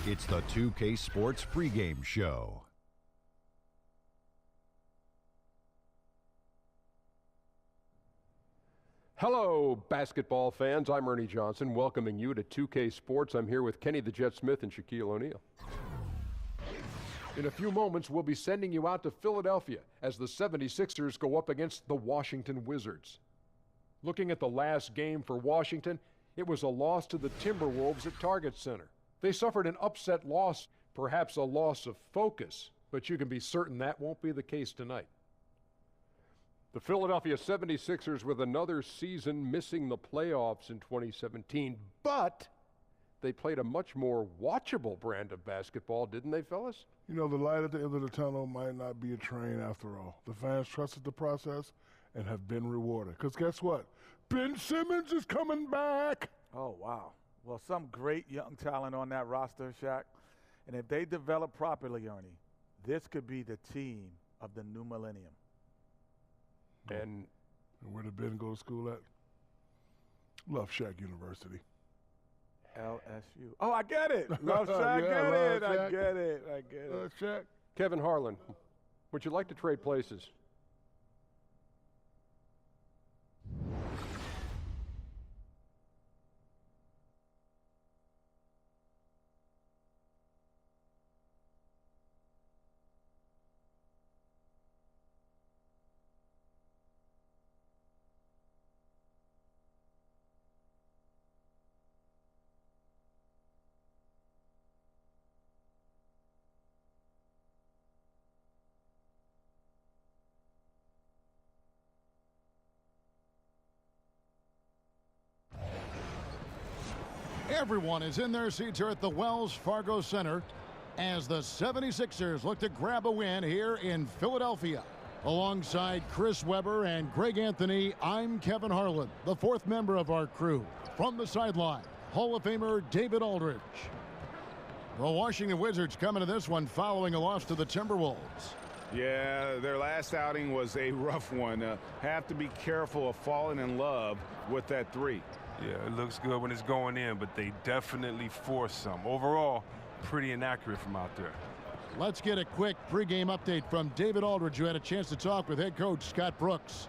It's the 2K Sports pregame show. Hello, basketball fans. I'm Ernie Johnson, welcoming you to 2K Sports. I'm here with Kenny the Jet Smith and Shaquille O'Neal. In a few moments, we'll be sending you out to Philadelphia as the 76ers go up against the Washington Wizards. Looking at the last game for Washington, it was a loss to the Timberwolves at Target Center. They suffered an upset loss, perhaps a loss of focus, but you can be certain that won't be the case tonight. The Philadelphia 76ers with another season missing the playoffs in 2017, but they played a much more watchable brand of basketball, didn't they, fellas? You know, the light at the end of the tunnel might not be a train after all. The fans trusted the process and have been rewarded. Because guess what? Ben Simmons is coming back. Oh, wow. Well, some great young talent on that roster, Shaq. And if they develop properly, Ernie, this could be the team of the new millennium. And where did Ben go to school at? Love Shack University. LSU. Oh, I get it. Love Shack. I get it. Shack. Kevin Harlan, would you like to trade places? Everyone is in their seats here at the Wells Fargo Center as the 76ers look to grab a win here in Philadelphia. Alongside Chris Webber and Greg Anthony, I'm Kevin Harlan, the fourth member of our crew. From the sideline, Hall of Famer David Aldridge. The Washington Wizards coming to this one following a loss to the Timberwolves. Yeah, their last outing was a rough one. Have to be careful of falling in love with that three. Yeah, it looks good when it's going in, but they definitely force some. Overall, pretty inaccurate from out there. Let's get a quick pregame update from David Aldridge, who had a chance to talk with head coach Scott Brooks.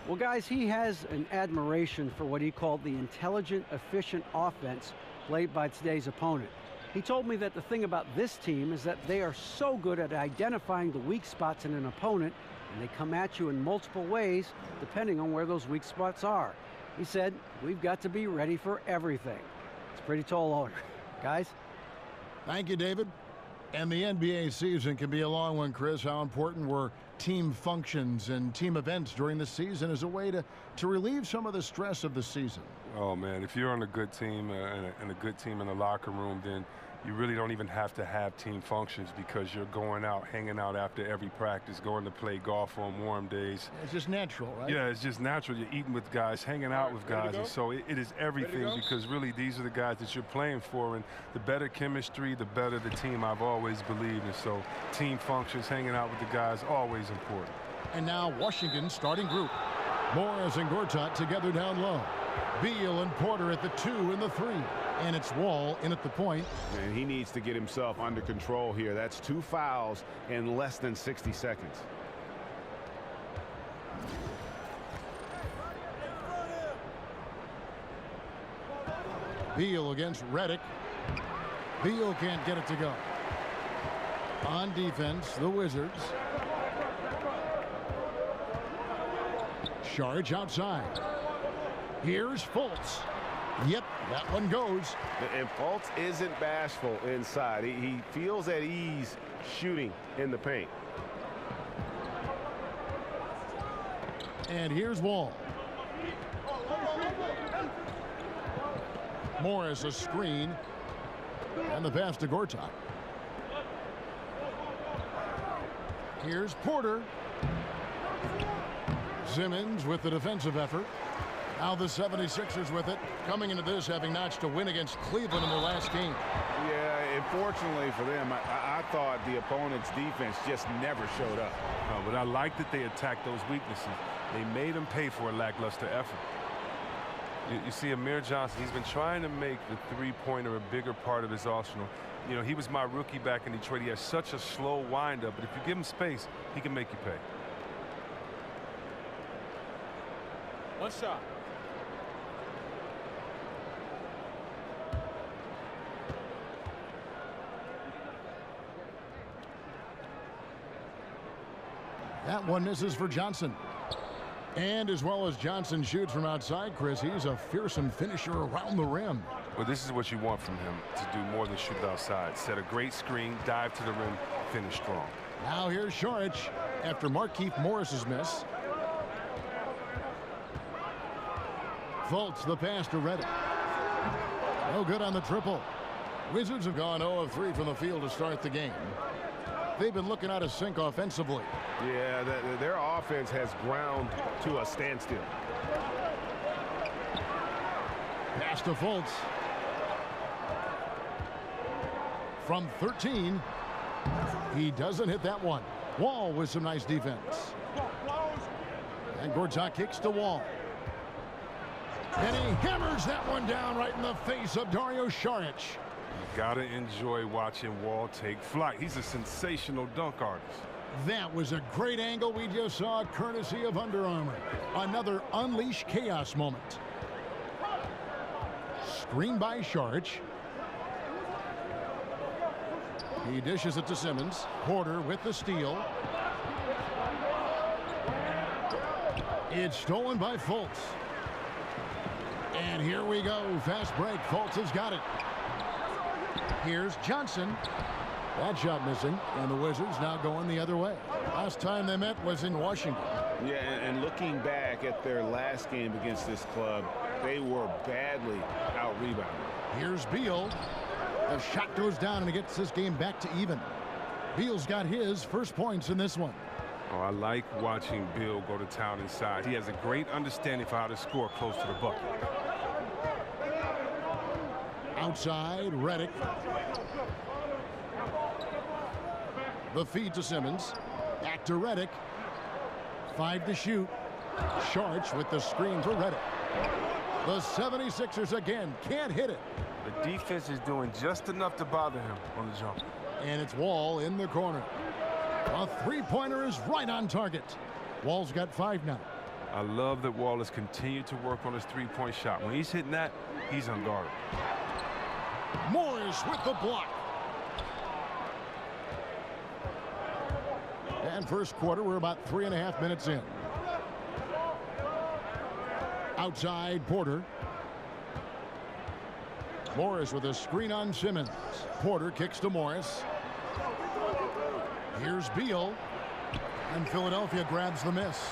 Well, guys, he has an admiration for what he called the intelligent, efficient offense played by today's opponent. He told me that the thing about this team is that they are so good at identifying the weak spots in an opponent, and they come at you in multiple ways depending on where those weak spots are. He said, we've got to be ready for everything. It's a pretty tall order. Guys? Thank you, David. And the NBA season can be a long one, Chris. How important were team functions and team events during the season as a way to relieve some of the stress of the season? Oh, man, if you're on a good team and a good team in the locker room, then you really don't even have to have team functions because you're going out, hanging out after every practice, going to play golf on warm days. It's just natural, right? Yeah, it's just natural. You're eating with guys, hanging out with guys, and so it is everything because really these are the guys that you're playing for, and the better chemistry, the better the team, I've always believed. And so team functions, hanging out with the guys, always important. And now Washington's starting group. Morris and Gortat together down low. Beal and Porter at the 2 and the 3. And it's Wall in at the point. And he needs to get himself under control here. That's 2 fouls in less than 60 seconds. Beal against Redick. Beal can't get it to go. On defense, the Wizards. Charge outside. Here's Fultz. Yep, that one goes. And Fultz isn't bashful inside. He feels at ease shooting in the paint. And here's Wall. Morris a screen. And the pass to Gortat. Here's Porter. Simmons with the defensive effort. Now the 76ers with it, coming into this having notched a win against Cleveland in their last game. Yeah, unfortunately for them, I thought the opponent's defense just never showed up. But I like that they attacked those weaknesses. They made them pay for a lackluster effort. You see Amir Johnson, he's been trying to make the three-pointer a bigger part of his arsenal. You know, he was my rookie back in Detroit. He has such a slow windup, but if you give him space, he can make you pay. One shot. That one misses for Johnson. And as well as Johnson shoots from outside, Chris, he's a fearsome finisher around the rim. Well, this is what you want from him, to do more than shoot outside. Set a great screen, dive to the rim, finish strong. Now here's Saric after Markieff Morris's miss. Fultz the pass to Reddick. No good on the triple. Wizards have gone 0 of 3 from the field to start the game. They've been looking out of sync offensively. Yeah, their offense has ground to a standstill. Pass to Fultz. From 13, he doesn't hit that one. Wall with some nice defense. And Gortat kicks to Wall. And he hammers that one down right in the face of Dario Saric. You gotta enjoy watching Wall take flight. He's a sensational dunk artist. That was a great angle we just saw, courtesy of Under Armour. Another Unleash Chaos moment. Screen by Saric. He dishes it to Simmons. Porter with the steal. It's stolen by Fultz. And here we go. Fast break. Fultz has got it. Here's Johnson. That shot missing. And the Wizards now going the other way. Last time they met was in Washington. Yeah, and looking back at their last game against this club, they were badly out-rebounded. Here's Beal. The shot goes down and it gets this game back to even. Beal's got his first points in this one. Oh, I like watching Bill go to town inside. He has a great understanding for how to score close to the bucket. Outside, Reddick. The feed to Simmons. Back to Reddick. 5 to shoot. Saric with the screen for Reddick. The 76ers again can't hit it. The defense is doing just enough to bother him on the jump. And it's Wall in the corner. A three-pointer is right on target. Wall's got 5 now. I love that Wall has continued to work on his three-point shot. When he's hitting that, he's unguardable. Morris with the block. And first quarter, we're about 3.5 minutes in. Outside, Porter. Morris with a screen on Simmons. Porter kicks to Morris. Here's Beal. And Philadelphia grabs the miss.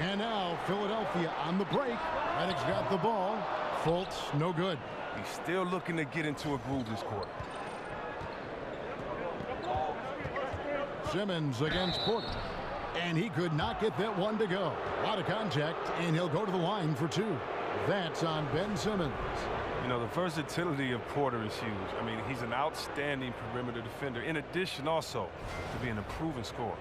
And now Philadelphia on the break. Reddick's got the ball. Fultz, no good. He's still looking to get into a groove this quarter. Simmons against Porter. And he could not get that one to go. A lot of contact, and he'll go to the line for 2. That's on Ben Simmons. You know, the versatility of Porter is huge. I mean, he's an outstanding perimeter defender, in addition also to being a proven scorer.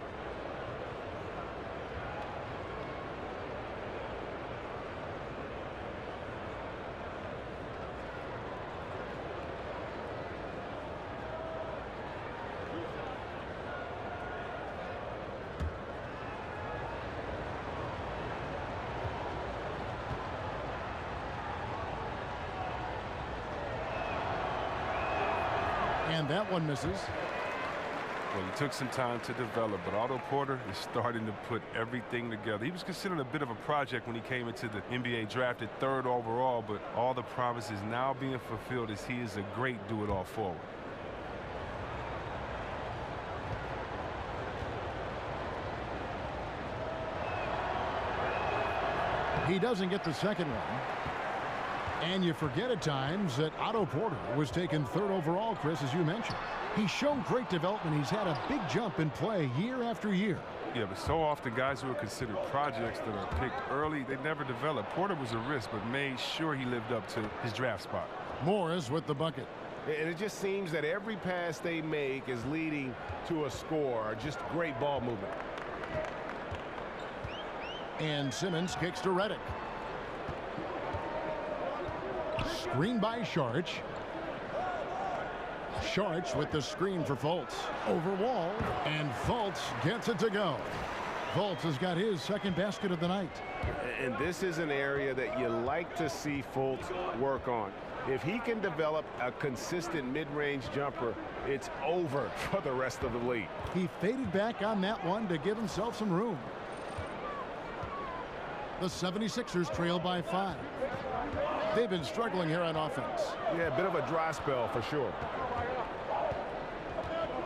And that one misses. Well, he took some time to develop, but Otto Porter is starting to put everything together. He was considered a bit of a project when he came into the NBA, drafted 3rd overall, but all the promises now being fulfilled as he is a great do-it-all forward. He doesn't get the second one. And you forget at times that Otto Porter was taken 3rd overall, Chris, as you mentioned. He's shown great development. He's had a big jump in play year after year. Yeah, but so often guys who are considered projects that are picked early, they never develop. Porter was a risk, but made sure he lived up to his draft spot. Morris with the bucket. And it just seems that every pass they make is leading to a score. Just great ball movement. And Simmons kicks to Reddick. Screen by Sharch. Sharch with the screen for Fultz. Over Wall, and Fultz gets it to go. Fultz has got his second basket of the night. And this is an area that you like to see Fultz work on. If he can develop a consistent mid-range jumper, it's over for the rest of the league. He faded back on that one to give himself some room. The 76ers trail by 5. They've been struggling here on offense. Yeah, a bit of a dry spell for sure.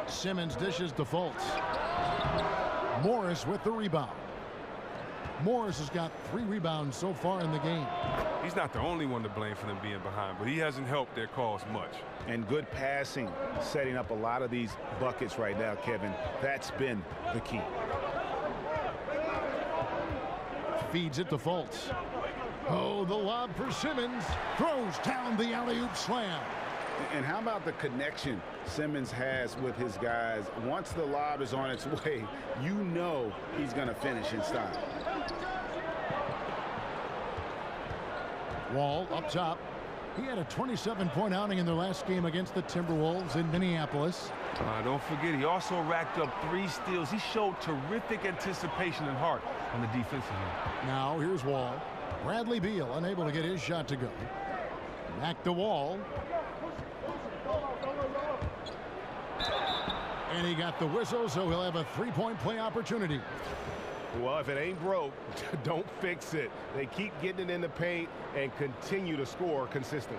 Simmons dishes to Fultz. Morris with the rebound. Morris has got 3 rebounds so far in the game. He's not the only one to blame for them being behind, but he hasn't helped their cause much. And good passing, setting up a lot of these buckets right now, Kevin. That's been the key. Feeds it to Fultz. Oh, the lob for Simmons. Throws down the alley-oop slam. And how about the connection Simmons has with his guys? Once the lob is on its way, you know he's going to finish in style. Wall up top. He had a 27-point outing in their last game against the Timberwolves in Minneapolis. Don't forget, he also racked up 3 steals. He showed terrific anticipation and heart on the defensive end. Now here's Wall. Bradley Beal unable to get his shot to go. Back to Wall. And he got the whistle, so he'll have a 3-point play opportunity. Well, if it ain't broke, don't fix it. They keep getting it in the paint and continue to score consistently.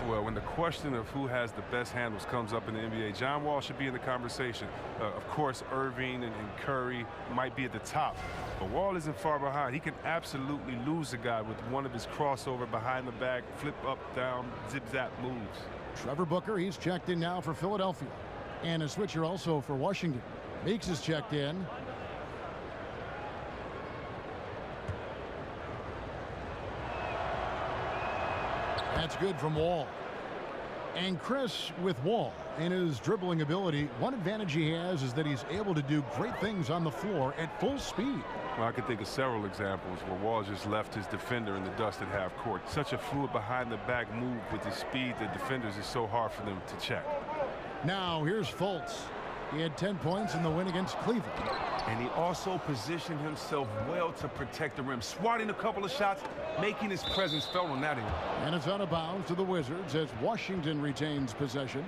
Well, when the question of who has the best handles comes up in the NBA, John Wall should be in the conversation. Of course, Irving and Curry might be at the top, but Wall isn't far behind. He can absolutely lose a guy with one of his crossover behind the back, flip up, down, zip-zap moves. Trevor Booker, he's checked in now for Philadelphia. And a switcher also for Washington. Meeks is checked in. That's good from Wall. And Chris with Wall in his dribbling ability, one advantage he has is that he's able to do great things on the floor at full speed. Well, I could think of several examples where Wall just left his defender in the dust at half court. Such a fluid behind the back move with the speed that defenders is so hard for them to check. Now here's Fultz. He had 10 points in the win against Cleveland. And he also positioned himself well to protect the rim, swatting a couple of shots, making his presence felt on that end. And it's out of bounds to the Wizards as Washington retains possession.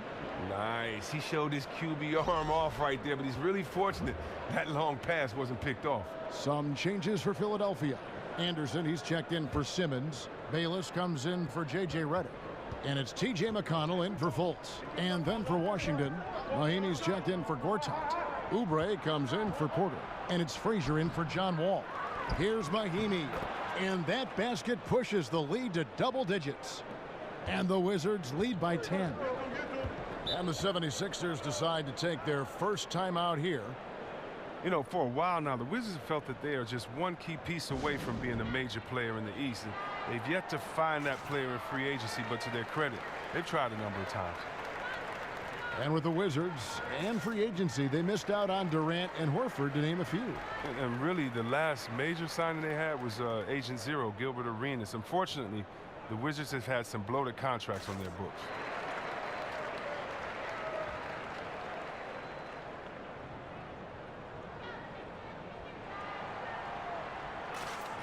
Nice. He showed his QB arm off right there, but he's really fortunate that long pass wasn't picked off. Some changes for Philadelphia. Anderson, he's checked in for Simmons. Bayless comes in for J.J. Redick. And it's T.J. McConnell in for Fultz. And then for Washington, Mahinmi's checked in for Gortat. Oubre comes in for Porter. And it's Frazier in for John Wall. Here's Mahinmi. And that basket pushes the lead to double digits. And the Wizards lead by 10. And the 76ers decide to take their first timeout here. You know, for a while now, the Wizards have felt that they are just one key piece away from being a major player in the East. And they've yet to find that player in free agency, but to their credit, they've tried a number of times. And with the Wizards and free agency, they missed out on Durant and Horford, to name a few. And really, the last major signing they had was Agent Zero, Gilbert Arenas. Unfortunately, the Wizards have had some bloated contracts on their books.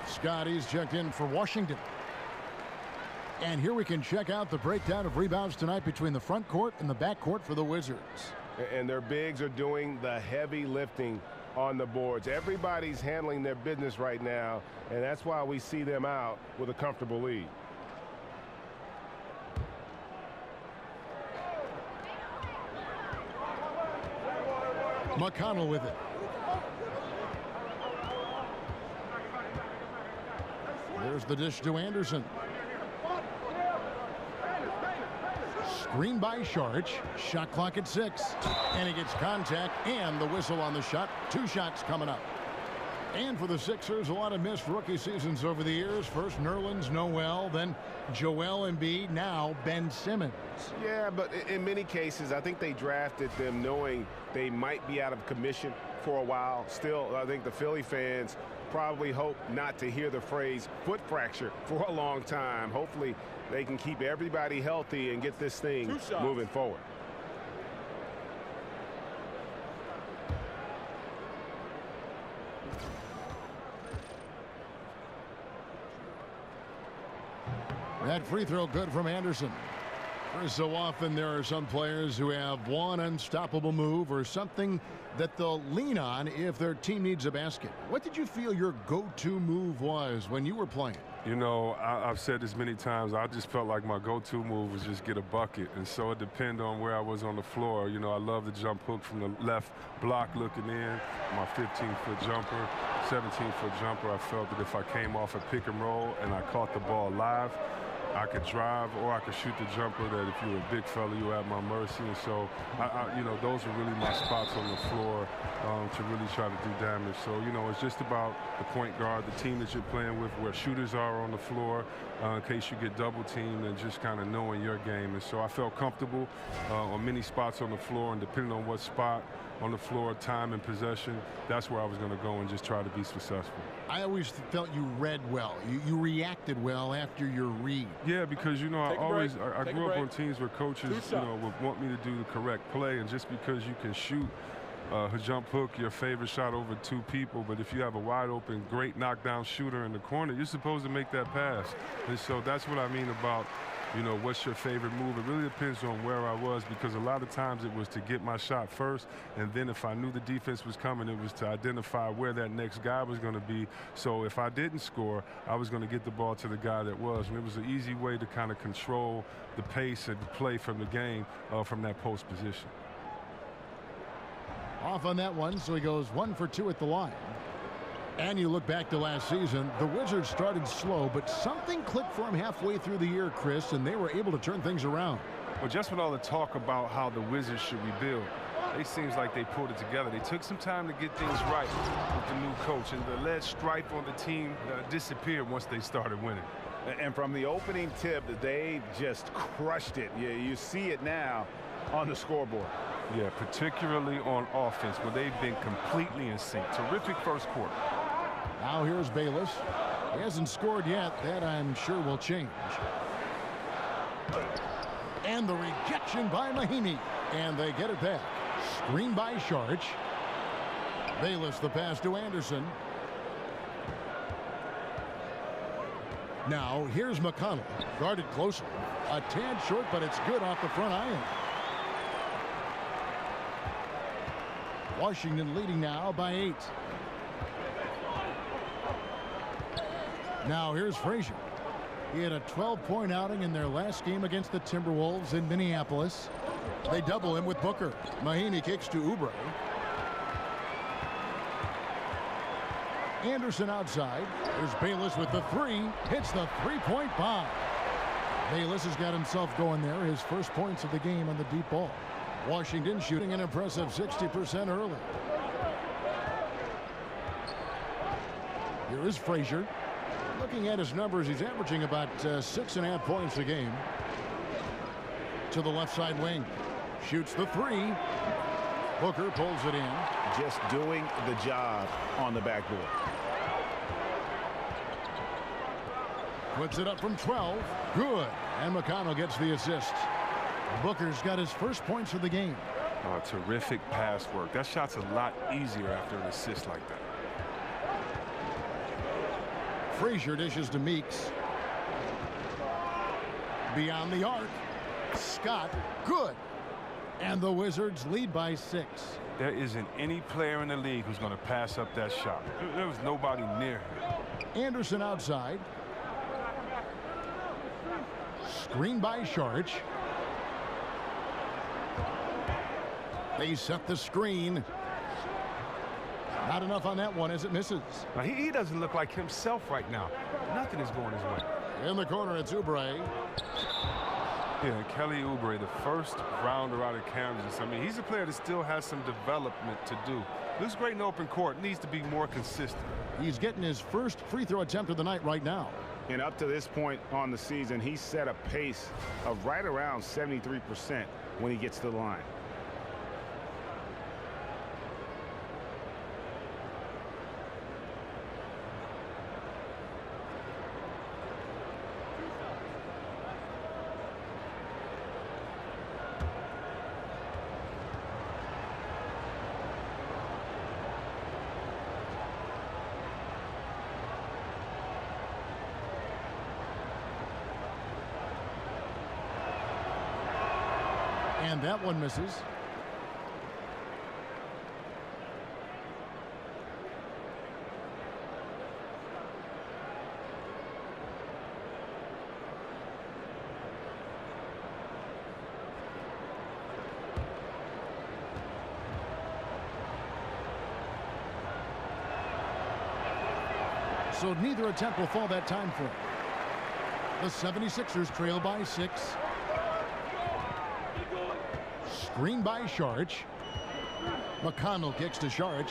Scotty's checked in for Washington. And here we can check out the breakdown of rebounds tonight between the front court and the back court for the Wizards. And their bigs are doing the heavy lifting on the boards. Everybody's handling their business right now, and that's why we see them out with a comfortable lead. McConnell with it. There's the dish to Anderson. Screen by Sharch. Shot clock at 6. And he gets contact and the whistle on the shot. 2 shots coming up. And for the Sixers, a lot of missed rookie seasons over the years. First Nerlens Noel, then Joel Embiid, now Ben Simmons. Yeah, but in many cases, I think they drafted them knowing they might be out of commission for a while. Still, I think the Philly fans probably hope not to hear the phrase foot fracture for a long time. Hopefully, they can keep everybody healthy and get this thing moving forward. That free throw good from Anderson. So often there are some players who have one unstoppable move or something that they'll lean on if their team needs a basket. What did you feel your go-to move was when you were playing? You know, I've said this many times. I just felt like my go-to move was just get a bucket. And so it depended on where I was on the floor. You know, I love the jump hook from the left block looking in. My 15-foot jumper, 17-foot jumper. I felt that if I came off a pick and roll and I caught the ball live, I could drive or I could shoot the jumper that if you were a big fella, you were at my mercy. And so, you know, those are really my spots on the floor to really try to do damage. So, you know, it's just about the point guard, the team that you're playing with, where shooters are on the floor in case you get double teamed, and just kind of knowing your game. And so I felt comfortable on many spots on the floor, and depending on what spot on the floor, time and possession, that's where I was going to go and just try to be successful. I always felt you read well. You reacted well after your read. Yeah, because, you know, I grew up on teams where coaches, you know, would want me to do the correct play, and just because you can shoot a jump hook, your favorite shot over two people, but if you have a wide open, great knockdown shooter in the corner, you're supposed to make that pass. And so that's what I mean about, you know, what's your favorite move? It really depends on where I was, because a lot of times it was to get my shot first, and then if I knew the defense was coming, it was to identify where that next guy was going to be. So if I didn't score, I was going to get the ball to the guy that was. And it was an easy way to kind of control the pace and the play from the game from that post position. Off on that one, so he goes 1 for 2 at the line. And you look back to last season, the Wizards started slow, but something clicked for them halfway through the year, Chris, and they were able to turn things around. Well, just with all the talk about how the Wizards should rebuild, it seems like they pulled it together. They took some time to get things right with the new coach, and the lead stripe on the team disappeared once they started winning. And from the opening tip, they just crushed it. You see it now on the scoreboard. Yeah, particularly on offense, where they've been completely in sync. Terrific first quarter. Now here's Bayless. He hasn't scored yet. That, I'm sure, will change. And the rejection by Mahinmi. And they get it back. Screen by Sharch. Bayless the pass to Anderson. Now here's McConnell. Guarded closely. A tad short, but it's good off the front iron. Washington leading now by 8. Now here's Frazier. He had a 12-point outing in their last game against the Timberwolves in Minneapolis. They double him with Booker. Mahinmi kicks to Oubre. Anderson outside. There's Bayless with the 3. Hits the 3-point bomb. Bayless has got himself going there. His first points of the game on the deep ball. Washington shooting an impressive 60% early. Here is Frazier. Looking at his numbers, he's averaging about 6.5 points a game. To the left side wing. Shoots the 3. Booker pulls it in. Just doing the job on the backboard. Puts it up from 12. Good. And McConnell gets the assist. Booker's got his first points of the game. Terrific pass work. That shot's a lot easier after an assist like that. Frazier dishes to Meeks. Beyond the arc. Scott, good. And the Wizards lead by 6. There isn't any player in the league who's going to pass up that shot. There was nobody near him. Anderson outside. Screen by Sharch. They set the screen. Not enough on that one as it misses. Now, he doesn't look like himself right now. Nothing is going his way. In the corner, it's Oubre. Yeah, Kelly Oubre, the first rounder out of Kansas. I mean, he's a player that still has some development to do. Looks great in open court. Needs to be more consistent. He's getting his first free throw attempt of the night right now. And up to this point on the season, he's set a pace of right around 73% when he gets to the line. And that one misses. So neither attempt will fall that time frame. The 76ers trail by 6. Screen by Saric. McConnell kicks to Saric.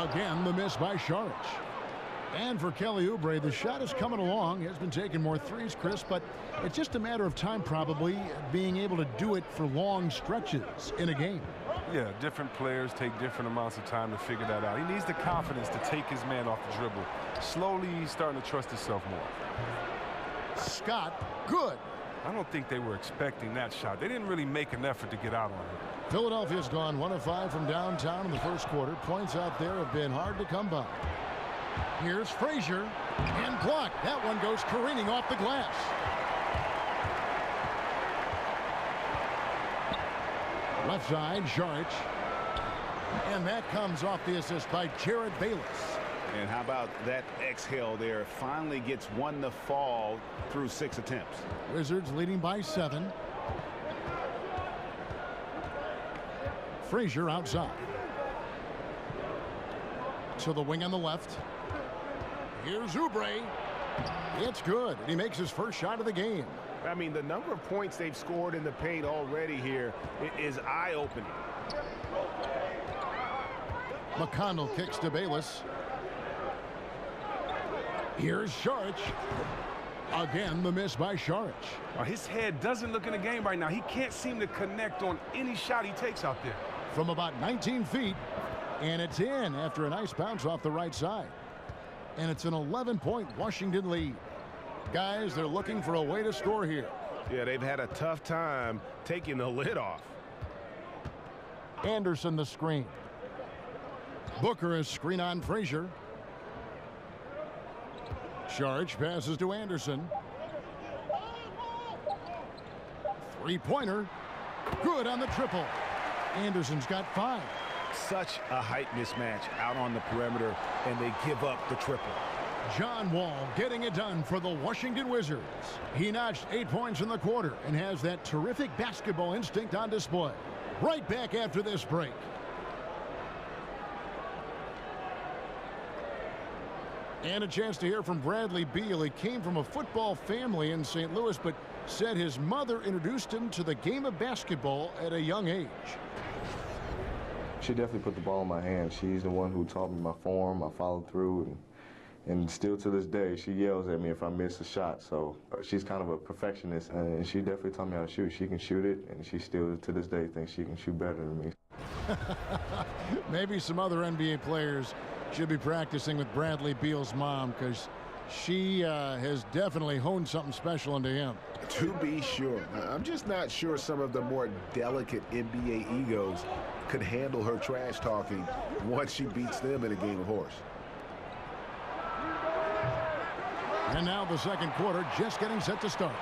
Again, the miss by Saric. And for Kelly Oubre, the shot is coming along. He has been taking more threes, Chris, but it's just a matter of time probably being able to do it for long stretches in a game. Yeah, different players take different amounts of time to figure that out. He needs the confidence to take his man off the dribble. Slowly, he's starting to trust himself more. Scott, good. I don't think they were expecting that shot. They didn't really make an effort to get out on it. Philadelphia's gone 1 of 5 from downtown in the first quarter. Points out there have been hard to come by. Here's Frazier, and blocked. That one goes careening off the glass. Left side, Saric. And that comes off the assist by Jared Bayless. And how about that exhale there? Finally gets one to fall through 6 attempts. Wizards leading by 7. Frazier outside. To the wing on the left. Here's Oubre. It's good. He makes his first shot of the game. I mean, the number of points they've scored in the paint already here is eye-opening. McConnell kicks to Bayless. Here's Saric. Again, the miss by Saric. His head doesn't look in the game right now. He can't seem to connect on any shot he takes out there. From about 19 feet, and it's in after a nice bounce off the right side. And it's an 11-point Washington lead. Guys, they're looking for a way to score here. Yeah, they've had a tough time taking the lid off. Anderson the screen. Booker is screen on Frazier. Saric passes to Anderson. Three-pointer. Good on the triple. Anderson's got 5. Such a height mismatch out on the perimeter, and they give up the triple. John Wall getting it done for the Washington Wizards. He notched 8 points in the quarter and has that terrific basketball instinct on display. Right back after this break. And a chance to hear from Bradley Beal. He came from a football family in St. Louis, but said his mother introduced him to the game of basketball at a young age. She definitely put the ball in my hand. She's the one who taught me my form, I followed through, and still to this day, she yells at me if I miss a shot. So she's kind of a perfectionist, and she definitely taught me how to shoot. She can shoot it, and she still to this day thinks she can shoot better than me. Maybe some other NBA players should be practicing with Bradley Beal's mom, because she has definitely honed something special into him. To be sure. I'm just not sure some of the more delicate NBA egos could handle her trash talking once she beats them in a game of horse. And now the second quarter just getting set to start.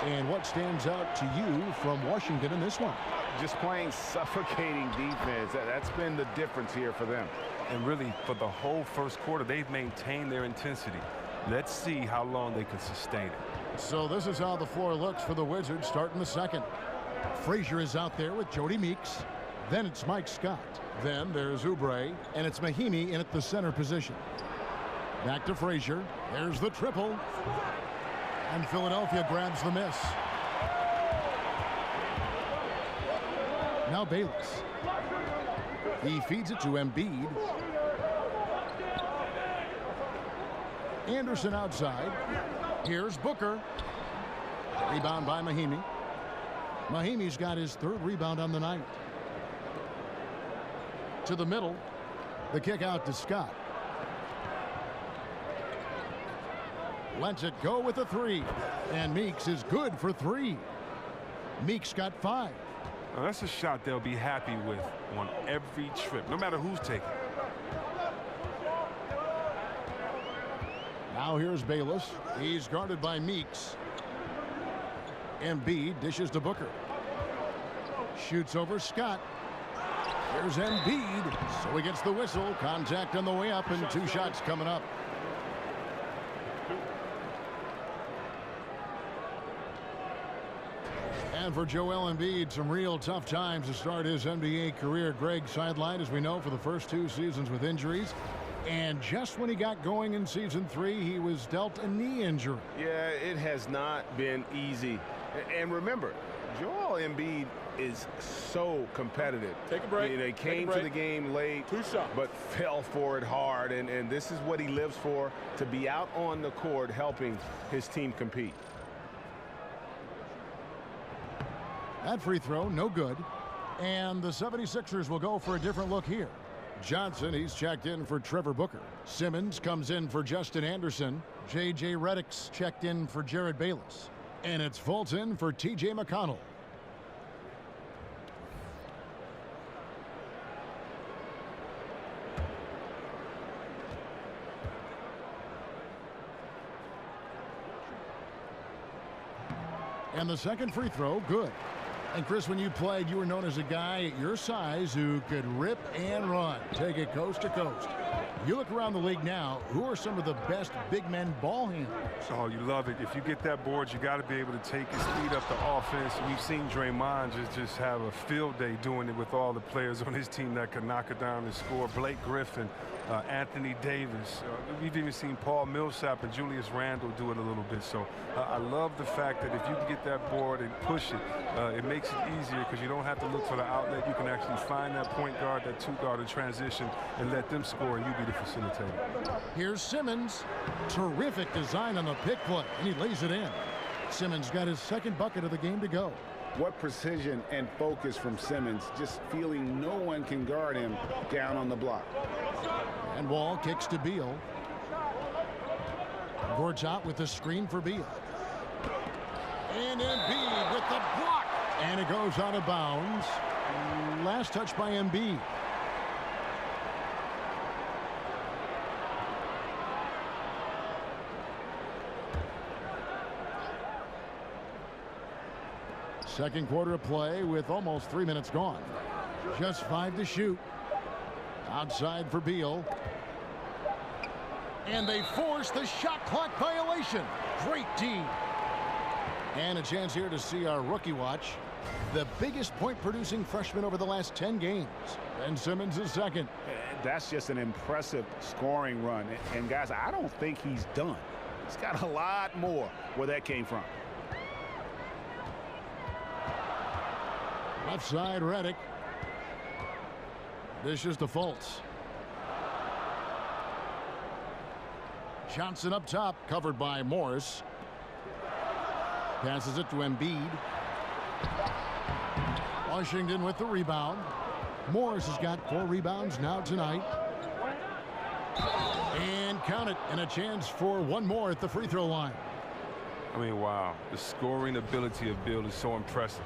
And what stands out to you from Washington in this one? Just playing suffocating defense. That's been the difference here for them. And really, for the whole first quarter, they've maintained their intensity. Let's see how long they can sustain it. So this is how the floor looks for the Wizards starting the second. Frazier is out there with Jody Meeks. Then it's Mike Scott. Then there's Oubre, and it's Mahinmi in at the center position. Back to Frazier. There's the triple. And Philadelphia grabs the miss. Now Bayless. He feeds it to Embiid. Anderson outside. Here's Booker. Rebound by Mahimi. Mahimi's got his 3rd rebound on the night. To the middle. The kick out to Scott. Lets it go with a 3. And Meeks is good for 3. Meeks got 5. Now that's a shot they'll be happy with on every trip, no matter who's taking it. Now here's Bayless. He's guarded by Meeks. Embiid dishes to Booker. Shoots over Scott. There's Embiid. So he gets the whistle. Contact on the way up and 2 shots coming up. And for Joel Embiid, some real tough times to start his NBA career. Greg sidelined, as we know, for the first 2 seasons with injuries. And just when he got going in season 3, he was dealt a knee injury. Yeah, it has not been easy. And remember, Joel Embiid is so competitive. Take a break. You know, he came to the game late, but fell for it hard. And this is what he lives for, to be out on the court helping his team compete. That free throw, no good. And the 76ers will go for a different look here. Johnson, he's checked in for Trevor Booker. Simmons comes in for Justin Anderson. J.J. Redick's checked in for Jared Bayless. And it's Fulton for T.J. McConnell. And the second free throw, good. And Chris, when you played, you were known as a guy at your size who could rip and run, take it coast to coast. You look around the league now, who are some of the best big men ball handlers? Oh, you love it. If you get that board, you got to be able to take and speed up the offense. We've seen Draymond just have a field day doing it with all the players on his team that could knock it down and score. Blake Griffin, Anthony Davis. We've even seen Paul Millsap and Julius Randle do it a little bit. So I love the fact that if you can get that board and push it, it makes it easier because you don't have to look for the outlet. You can actually find that point guard, that 2-guard in transition, and let them score, and you be the facilitator. Here's Simmons. Terrific design on the pick play, and he lays it in. Simmons got his 2nd bucket of the game to go. What precision and focus from Simmons, just feeling no one can guard him down on the block. And Wall kicks to Beal. Gortat with the screen for Beal. And Embiid with the block. And it goes out of bounds. Last touch by Embiid. Second quarter of play with almost 3 minutes gone. Just 5 to shoot. Outside for Beal. And they force the shot clock violation. Great D. And a chance here to see our rookie watch. The biggest point-producing freshman over the last 10 games. Ben Simmons is second. That's just an impressive scoring run. And guys, I don't think he's done. He's got a lot more where that came from. Left side, Redick. Dishes to Fultz. Johnson up top, covered by Morris. Passes it to Embiid. Washington with the rebound. Morris has got 4 rebounds now tonight. And count it, and a chance for one more at the free throw line. I mean, wow. The scoring ability of Beal is so impressive.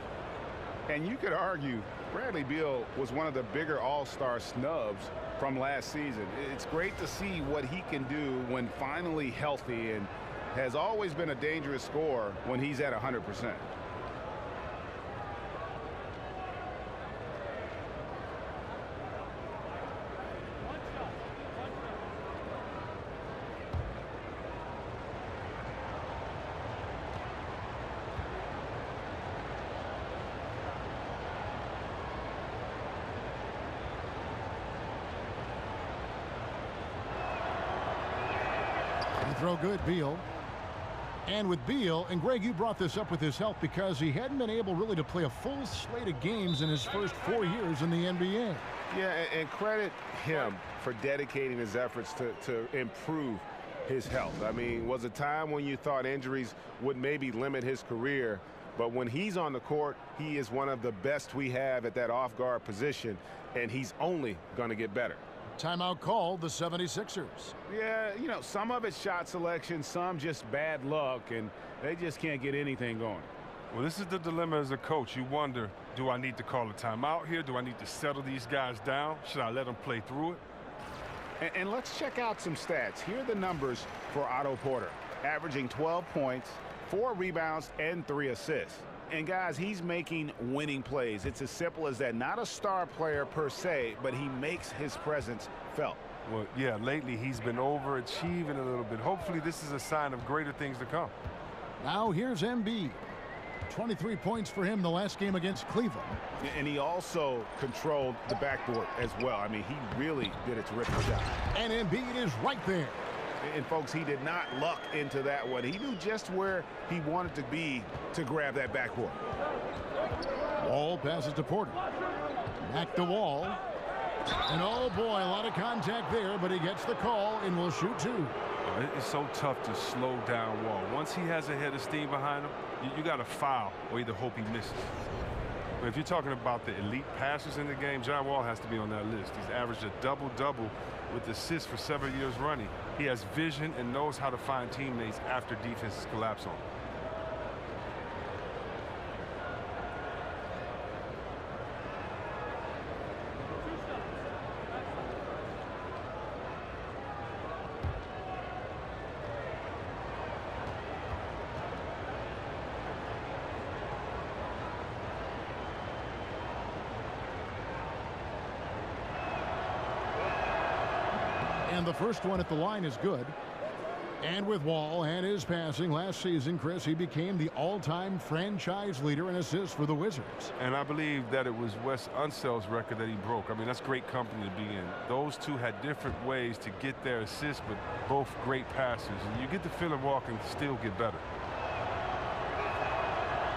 And you could argue Bradley Beal was one of the bigger all-star snubs from last season. It's great to see what he can do when finally healthy, and has always been a dangerous scorer when he's at 100%. Throw good, Beal. And with Beal, and Greg, you brought this up with his help because he hadn't been able really to play a full slate of games in his first 4 years in the NBA. Yeah, and credit him for dedicating his efforts to improve his health. I mean, was a time when you thought injuries would maybe limit his career, but when he's on the court, he is one of the best we have at that off-guard position, and he's only going to get better. Timeout called, the 76ers. Yeah, you know, some of it's shot selection, some just bad luck, and they just can't get anything going. Well, this is the dilemma as a coach. You wonder, do I need to call a timeout here? Do I need to settle these guys down? Should I let them play through it? And let's check out some stats. Here are the numbers for Otto Porter. Averaging 12 points, 4 rebounds, and 3 assists. And guys, he's making winning plays. It's as simple as that. Not a star player per se, but he makes his presence felt. Well, yeah, lately he's been overachieving a little bit. Hopefully this is a sign of greater things to come. Now here's Embiid. 23 points for him the last game against Cleveland. And he also controlled the backboard as well. I mean, he really did a terrific job. And Embiid is right there. And folks, he did not luck into that one. He knew just where he wanted to be to grab that backboard. Wall passes to Porter. Back to Wall. And oh boy, a lot of contact there, but he gets the call and will shoot 2. It's so tough to slow down Wall. Once he has a head of steam behind him, you got to foul or either hope he misses. But if you're talking about the elite passers in the game, John Wall has to be on that list. He's averaged a double-double with assists for 7 years running. He has vision and knows how to find teammates after defenses collapse on him. And the first one at the line is good. And with Wall and his passing last season, Chris, he became the all-time franchise leader in assists for the Wizards. And I believe that it was Wes Unsell's record that he broke. I mean, that's great company to be in. Those two had different ways to get their assists, but both great passes. And you get the feeling Wall can still get better.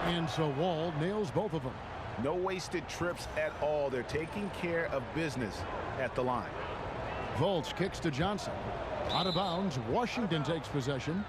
And so Wall nails both of them. No wasted trips at all. They're taking care of business at the line. Volts kicks to Johnson. Out of bounds, Washington takes possession.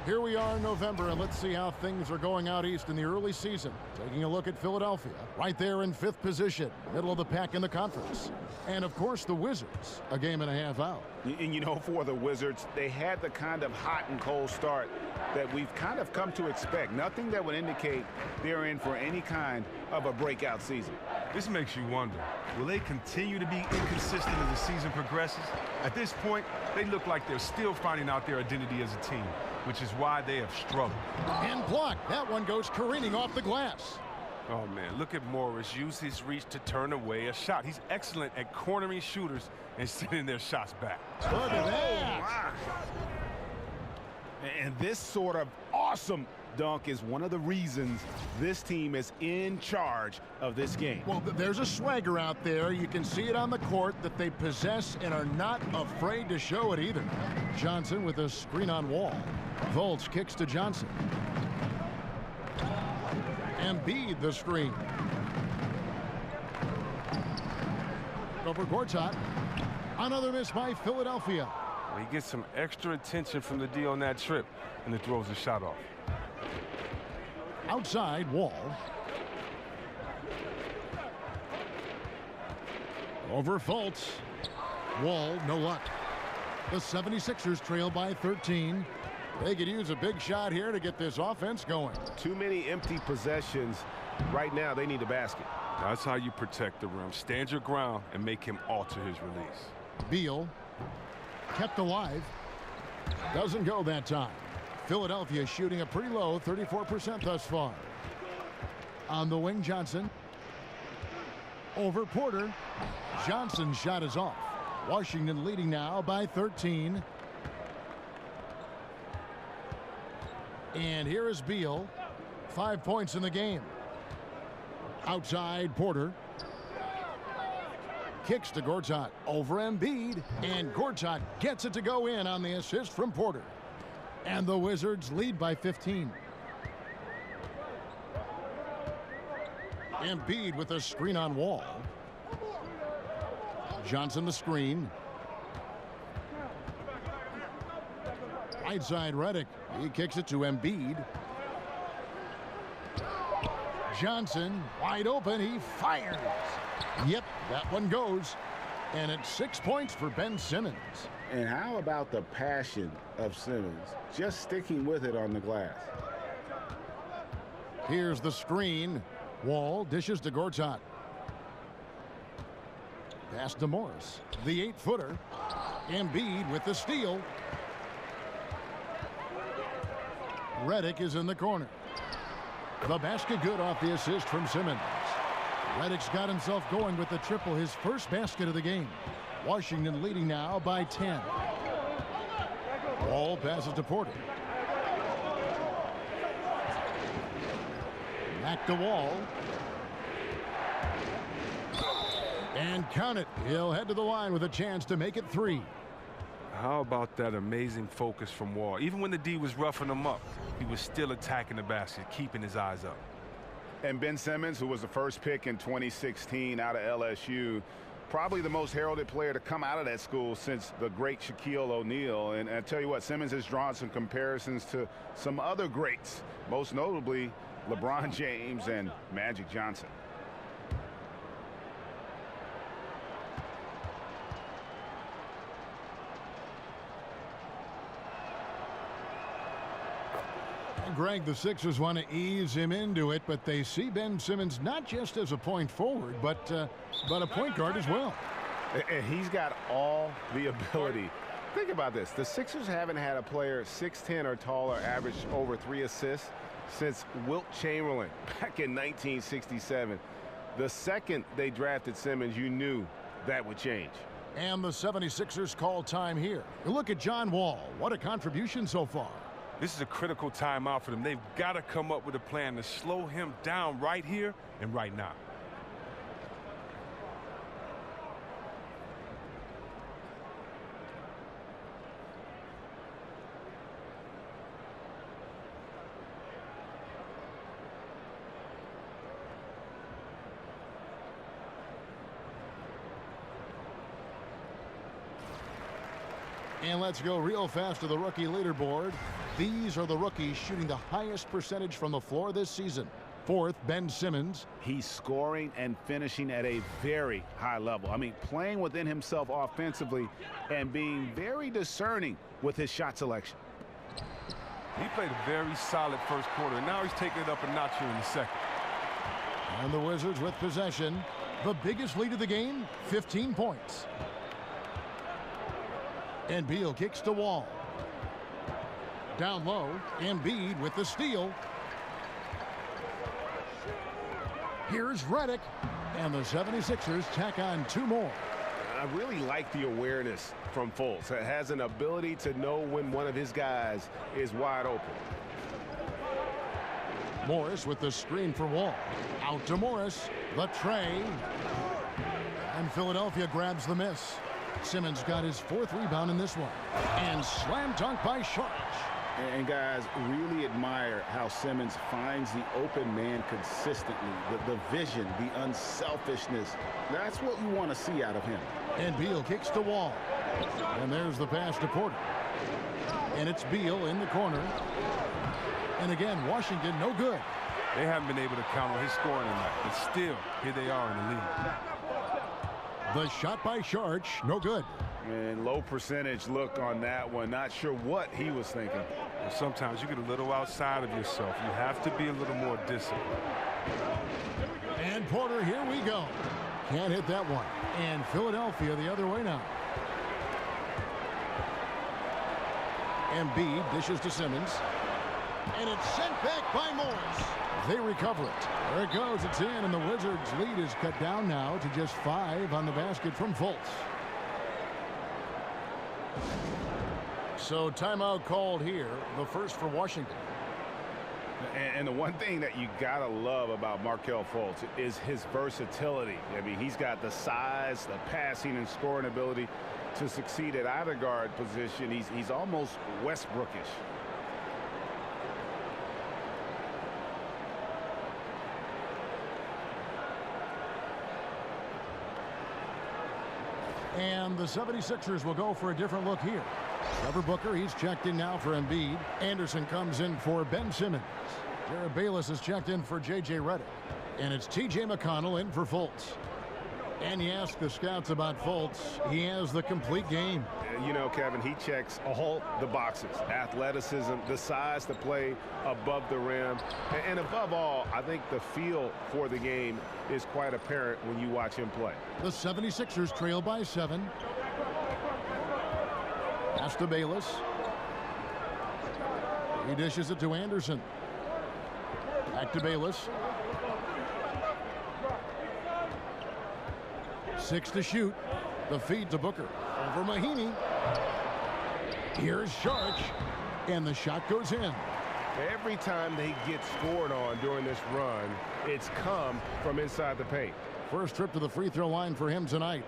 Here we are in November, and let's see how things are going out east in the early season. Taking a look at Philadelphia, right there in 5th position, middle of the pack in the conference. And, of course, the Wizards, a game and a half out. And, you know, for the Wizards, they had the kind of hot and cold start that we've kind of come to expect. Nothing that would indicate they're in for any kind of a breakout season. This makes you wonder, will they continue to be inconsistent as the season progresses? At this point, they look like they're still finding out their identity as a team, which is why they have struggled. And blocked. That one goes careening off the glass. Oh, man, look at Morris use his reach to turn away a shot. He's excellent at cornering shooters and sending their shots back. Look at that. And this sort of awesome dunk is one of the reasons this team is in charge of this game. Well, there's a swagger out there. You can see it on the court that they possess and are not afraid to show it either. Johnson with a screen on Wall. Volts kicks to Johnson. Embiid the screen. Over Gortat. Another miss by Philadelphia. Well, he gets some extra attention from the D on that trip, and then throws the shot off. Outside, Wall. Over Fultz. Wall, no luck. The 76ers trail by 13. They could use a big shot here to get this offense going. Too many empty possessions. Right now, they need a basket. That's how you protect the rim. Stand your ground and make him alter his release. Beal kept alive. Doesn't go that time. Philadelphia shooting a pretty low 34% thus far. On the wing, Johnson. Over Porter. Johnson's shot is off. Washington leading now by 13. And here is Beal. 5 points in the game. Outside, Porter. Kicks to Gortat. Over Embiid. And Gortat gets it to go in on the assist from Porter. And the Wizards lead by 15. Embiid with a screen on Wall. Johnson the screen. Right side, Redick. He kicks it to Embiid. Johnson, wide open. He fires. Yep, that one goes. And it's 6 points for Ben Simmons. And how about the passion of Simmons, just sticking with it on the glass? Here's the screen. Wall dishes to Gortat. Pass to Morris. The 8-footer. Embiid with the steal. Redick is in the corner. The basket good off the assist from Simmons. Redick's got himself going with the triple, his first basket of the game. Washington leading now by 10. Ball passes to Porter. Back to Wall. And count it. He'll head to the line with a chance to make it 3. How about that amazing focus from Wall? Even when the D was roughing him up, he was still attacking the basket, keeping his eyes up. And Ben Simmons, who was the first pick in 2016 out of LSU, probably the most heralded player to come out of that school since the great Shaquille O'Neal. And I tell you what, Simmons has drawn some comparisons to some other greats, most notably LeBron James and Magic Johnson. Greg, the Sixers want to ease him into it, but they see Ben Simmons not just as a point forward, but a point guard as well. And he's got all the ability. Think about this. The Sixers haven't had a player 6'10 or taller average over 3 assists since Wilt Chamberlain back in 1967. The second they drafted Simmons, you knew that would change. And the 76ers call time here. Look at John Wall. What a contribution so far. This is a critical timeout for them. They've got to come up with a plan to slow him down right here and right now. And let's go real fast to the rookie leaderboard. These are the rookies shooting the highest percentage from the floor this season. 4th, Ben Simmons. He's scoring and finishing at a very high level. I mean, playing within himself offensively and being very discerning with his shot selection. He played a very solid first quarter, and now he's taking it up a notch here in the second. And the Wizards with possession. The biggest lead of the game, 15 points. And Beal kicks to Wall. Down low, Embiid with the steal. Here's Redick. And the 76ers tack on 2 more. I really like the awareness from Fultz. It has an ability to know when one of his guys is wide open. Morris with the screen for Wall. Out to Morris. The tray. And Philadelphia grabs the miss. Simmons got his 4th rebound in this one. And slam dunk by Sharp. And guys, really admire how Simmons finds the open man consistently. The vision, the unselfishness. That's what you want to see out of him. And Beal kicks to Wall. And there's the pass to Porter. And it's Beal in the corner. And again, Washington no good. They haven't been able to count on his scoring tonight, but still, here they are in the lead. The shot by Sharp, no good. And low percentage look on that one. Not sure what he was thinking. And sometimes you get a little outside of yourself. You have to be a little more disciplined. And Porter, here we go. Can't hit that one. And Philadelphia the other way now. Embiid dishes to Simmons. And it's sent back by Morris. They recover it. There it goes. It's in, and the Wizards' lead is cut down now to just 5 on the basket from Fultz. So timeout called here, the first for Washington. And the one thing that you gotta love about Markelle Fultz is his versatility. I mean, he's got the size, the passing and scoring ability to succeed at either guard position. He's almost Westbrookish. And the 76ers will go for a different look here. Trevor Booker, he's checked in now for Embiid. Anderson comes in for Ben Simmons. Jared Bayless is checked in for J.J. Redick. And it's T.J. McConnell in for Fultz. And you ask the scouts about Fultz, he has the complete game. You know, Kevin, he checks all the boxes. Athleticism, the size to play above the rim. And above all, I think the feel for the game is quite apparent when you watch him play. The 76ers trail by 7. Pass to Bayless. He dishes it to Anderson. Back to Bayless. 6 to shoot. The feed to Booker. Over Mahinmi. Here's Sharch. And the shot goes in. Every time they get scored on during this run, it's come from inside the paint. First trip to the free throw line for him tonight.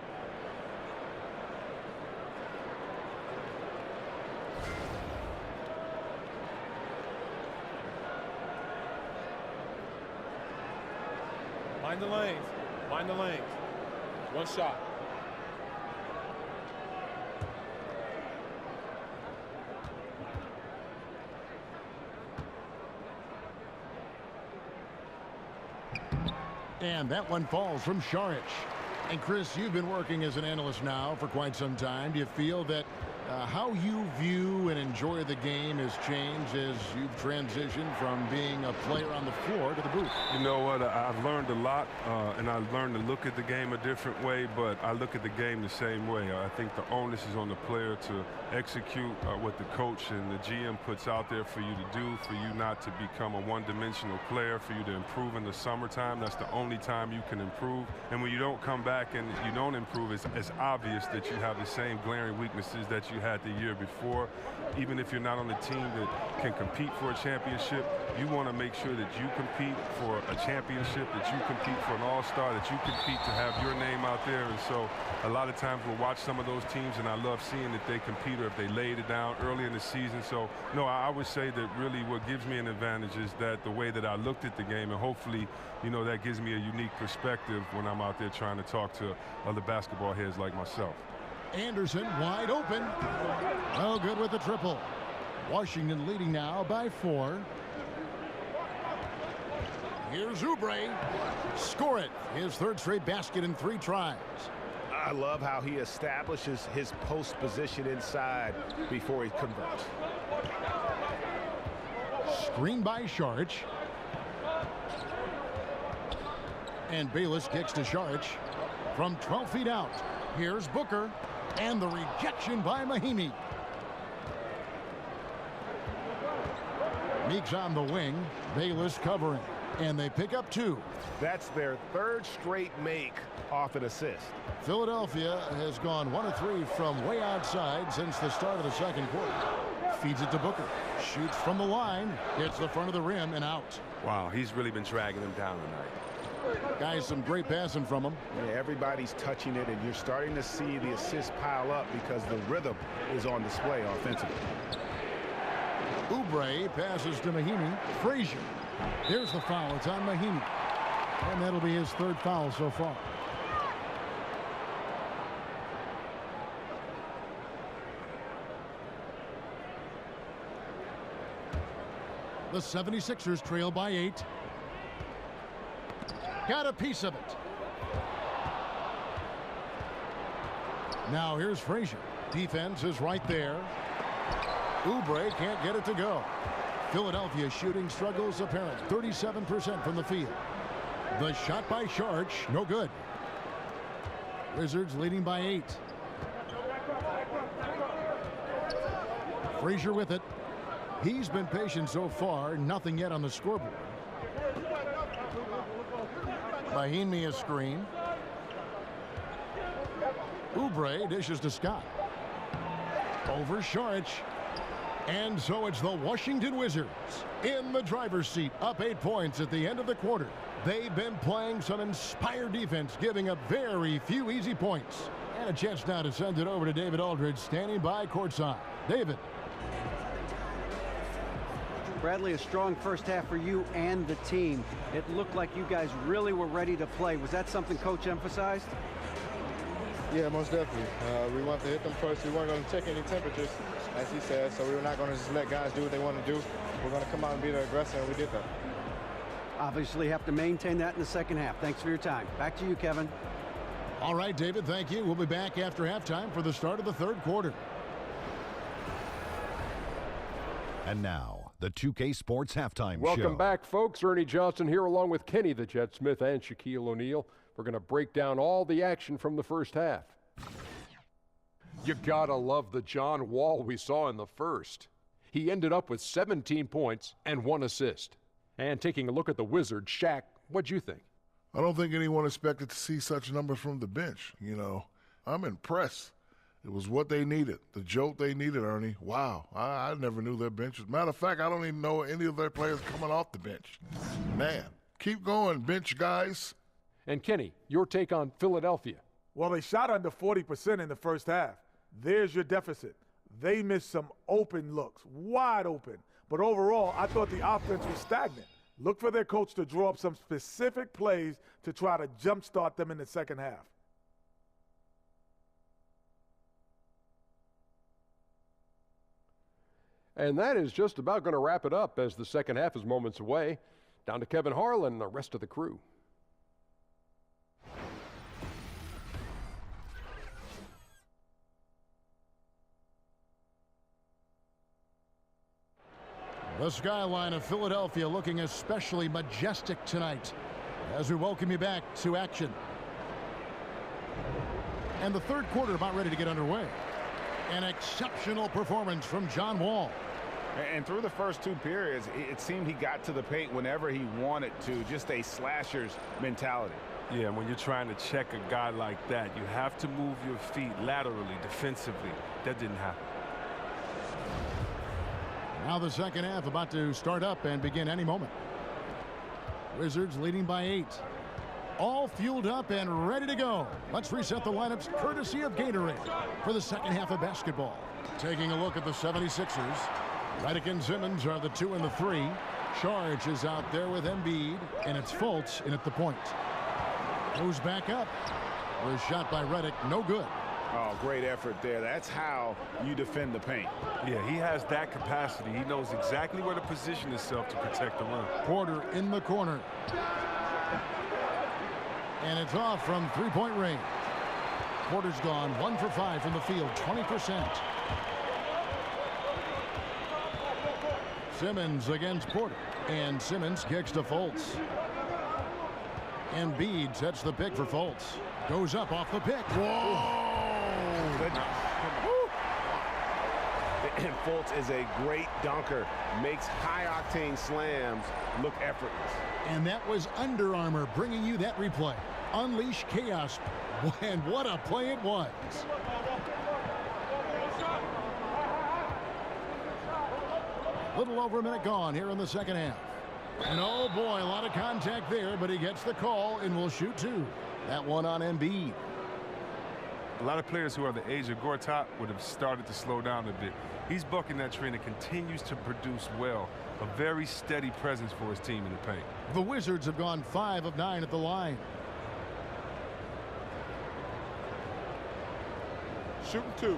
Mind the lanes. Mind the lanes. One shot. And that one falls from Saric. And Chris, you've been working as an analyst now for quite some time. Do you feel that how you view and enjoy the game has changed as you've transitioned from being a player on the floor to the booth? You know what? I've learned a lot, and I've learned to look at the game a different way, but I look at the game the same way. I think the onus is on the player to execute what the coach and the GM puts out there for you to do, for you not to become a one-dimensional player, for you to improve in the summertime. That's the only time you can improve. And when you don't come back and you don't improve, it's obvious that you have the same glaring weaknesses that you had the year before. Even if you're not on the team that can compete for a championship, you want to make sure that you compete for a championship, that you compete for an all-star, that you compete to have your name out there. And so a lot of times we'll watch some of those teams, and I love seeing that they compete or if they laid it down early in the season. So, no, I would say that really what gives me an advantage is that the way that I looked at the game, and hopefully, you know, that gives me a unique perspective when I'm out there trying to talk to other basketball heads like myself. Anderson wide open. No good with the triple. Washington leading now by 4. Here's Oubre. Score it. His third straight basket in 3 tries. I love how he establishes his post position inside before he converts. Screen by Saric. And Bayless kicks to Saric from 12 feet out. Here's Booker. And the rejection by Mahinmi. Meek's on the wing. Bayless covering. And they pick up 2. That's their 3rd straight make off an assist. Philadelphia has gone 1 of 3 from way outside since the start of the second quarter. Feeds it to Booker. Shoots from the line. Hits the front of the rim and out. Wow, he's really been dragging them down tonight. Guys, some great passing from him. Yeah, everybody's touching it, and you're starting to see the assists pile up because the rhythm is on display offensively. Oubre passes to Mahinmi. Frazier. There's the foul. It's on Mahinmi. And that'll be his 3rd foul so far. The 76ers trail by 8. Got a piece of it. Now here's Frazier. Defense is right there. Oubre can't get it to go. Philadelphia shooting struggles apparent. 37% from the field. The shot by Saric, no good. Wizards leading by 8. Frazier with it. He's been patient so far. Nothing yet on the scoreboard. Mahinmi a screen. Oubre dishes to Scott. Over Saric. And so it's the Washington Wizards in the driver's seat, up 8 points at the end of the quarter. They've been playing some inspired defense, giving up very few easy points. And a chance now to send it over to David Aldridge, standing by courtside. David. Bradley, a strong first half for you and the team. It looked like you guys really were ready to play. Was that something Coach emphasized? Yeah, most definitely. We want to hit them first. We weren't going to check any temperatures, as he said, so we were not going to just let guys do what they want to do. We're going to come out and be the aggressor, and we did that. Obviously have to maintain that in the second half. Thanks for your time. Back to you, Kevin. All right, David, thank you. We'll be back after halftime for the start of the third quarter. And now, the 2K Sports Halftime Show. Welcome back, folks. Ernie Johnson here along with Kenny the Jet Smith and Shaquille O'Neal. We're going to break down all the action from the first half. You gotta love the John Wall we saw in the first. He ended up with 17 points and 1 assist. And taking a look at the Wizards, Shaq, what'd you think? I don't think anyone expected to see such numbers from the bench. You know, I'm impressed. It was what they needed, the jolt they needed, Ernie. Wow, I never knew their bench was. Matter of fact, I don't even know any of their players coming off the bench. Man, keep going, bench guys. And Kenny, your take on Philadelphia. Well, they shot under 40% in the first half. There's your deficit. They missed some open looks, wide open. But overall, I thought the offense was stagnant. Look for their coach to draw up some specific plays to try to jumpstart them in the second half. And that is just about going to wrap it up as the second half is moments away. Down to Kevin Harlan and the rest of the crew. The skyline of Philadelphia looking especially majestic tonight as we welcome you back to action. And the third quarter about ready to get underway. An exceptional performance from John Wall. And through the first 2 periods, it seemed he got to the paint whenever he wanted to, just a slasher's mentality. Yeah, when you're trying to check a guy like that, you have to move your feet laterally, defensively. That didn't happen. Now the second half about to start up and begin any moment. Wizards leading by 8. All fueled up and ready to go. Let's reset the lineups courtesy of Gatorade for the second half of basketball. Taking a look at the 76ers. Redick and Simmons are the 2 and the 3. Charge is out there with Embiid, and it's Fultz in at the point. Goes back up. Was shot by Redick, no good. Oh, great effort there. That's how you defend the paint. Yeah, he has that capacity. He knows exactly where to position himself to protect the rim. Porter in the corner. And it's off from three-point range. Porter's gone 1 for 5 from the field, 20%. Simmons against Porter. And Simmons kicks to Fultz. Embiid sets the pick for Fultz. Goes up off the pick. Whoa! And Fultz is a great dunker. Makes high-octane slams look effortless. And that was Under Armour bringing you that replay. Unleash chaos. And what a play it was. Little over a minute gone here in the second half. And oh boy, a lot of contact there, but he gets the call and will shoot 2. That one on Embiid. A lot of players who are the age of Gortat would have started to slow down a bit. He's bucking that trend and continues to produce well. A very steady presence for his team in the paint. The Wizards have gone 5 of 9 at the line. Shooting 2.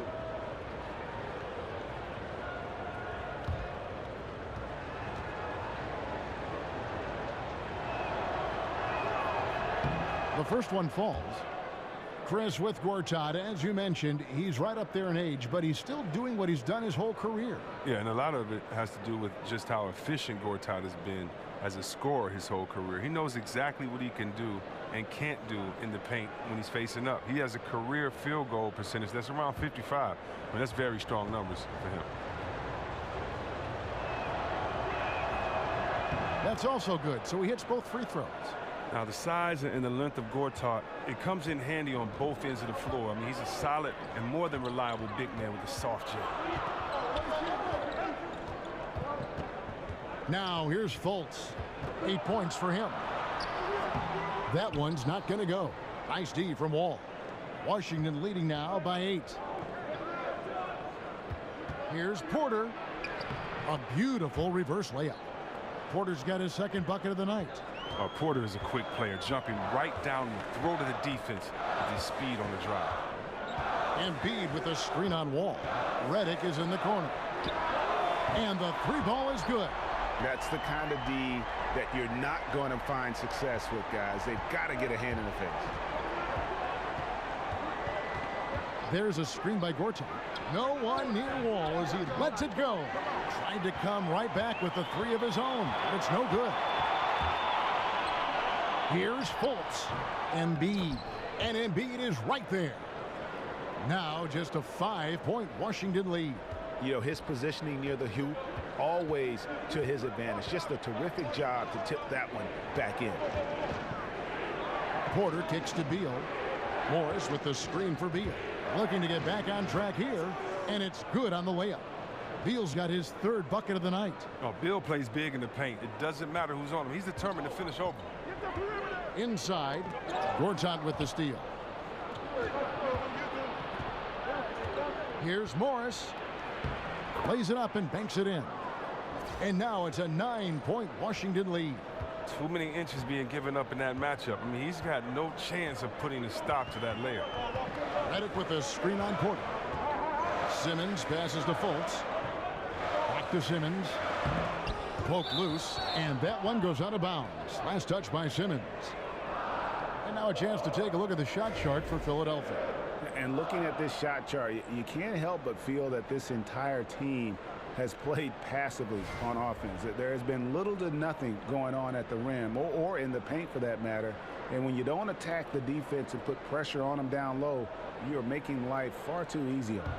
The first one falls. Chris with Gortat, as you mentioned, he's right up there in age, but he's still doing what he's done his whole career. Yeah, and a lot of it has to do with just how efficient Gortat has been as a scorer his whole career. He knows exactly what he can do and can't do in the paint when he's facing up. He has a career field goal percentage that's around 55. But that's very strong numbers for him. That's also good, so he hits both free throws. Now, the size and the length of Gortat, it comes in handy on both ends of the floor. I mean, he's a solid and more than reliable big man with a soft jump. Now, here's Fultz. 8 points for him. That one's not going to go. Nice D from Wall. Washington leading now by 8. Here's Porter. A beautiful reverse layup. Porter's got his second bucket of the night. Porter is a quick player, jumping right down the throat of the defense with his speed on the drive. Embiid with the screen on Wall. Redick is in the corner. And the three ball is good. That's the kind of D that you're not going to find success with, guys. They've got to get a hand in the face. There's a screen by Gortat. No one near Wall as he lets it go. Tried to come right back with the three of his own, but it's no good. Here's Fultz. Embiid. And Embiid is right there. Now just a 5-point Washington lead. You know, his positioning near the hoop, always to his advantage. Just a terrific job to tip that one back in. Porter kicks to Beal. Morris with the screen for Beal. Looking to get back on track here, and it's good on the layup. Beal's got his third bucket of the night. Oh, Beal plays big in the paint. It doesn't matter who's on him. He's determined to finish over. Inside, Gortat with the steal. Here's Morris. Plays it up and banks it in. And now it's a 9-point Washington lead. Too many inches being given up in that matchup. I mean, he's got no chance of putting a stop to that layup. Redick with a screen on Porter. Simmons passes to Fultz. Back to Simmons. Poke loose, and that one goes out of bounds. Last touch by Simmons. And now a chance to take a look at the shot chart for Philadelphia. And looking at this shot chart, you can't help but feel that this entire team has played passively on offense. There has been little to nothing going on at the rim or in the paint for that matter. And when you don't attack the defense and put pressure on them down low, you're making life far too easy on them.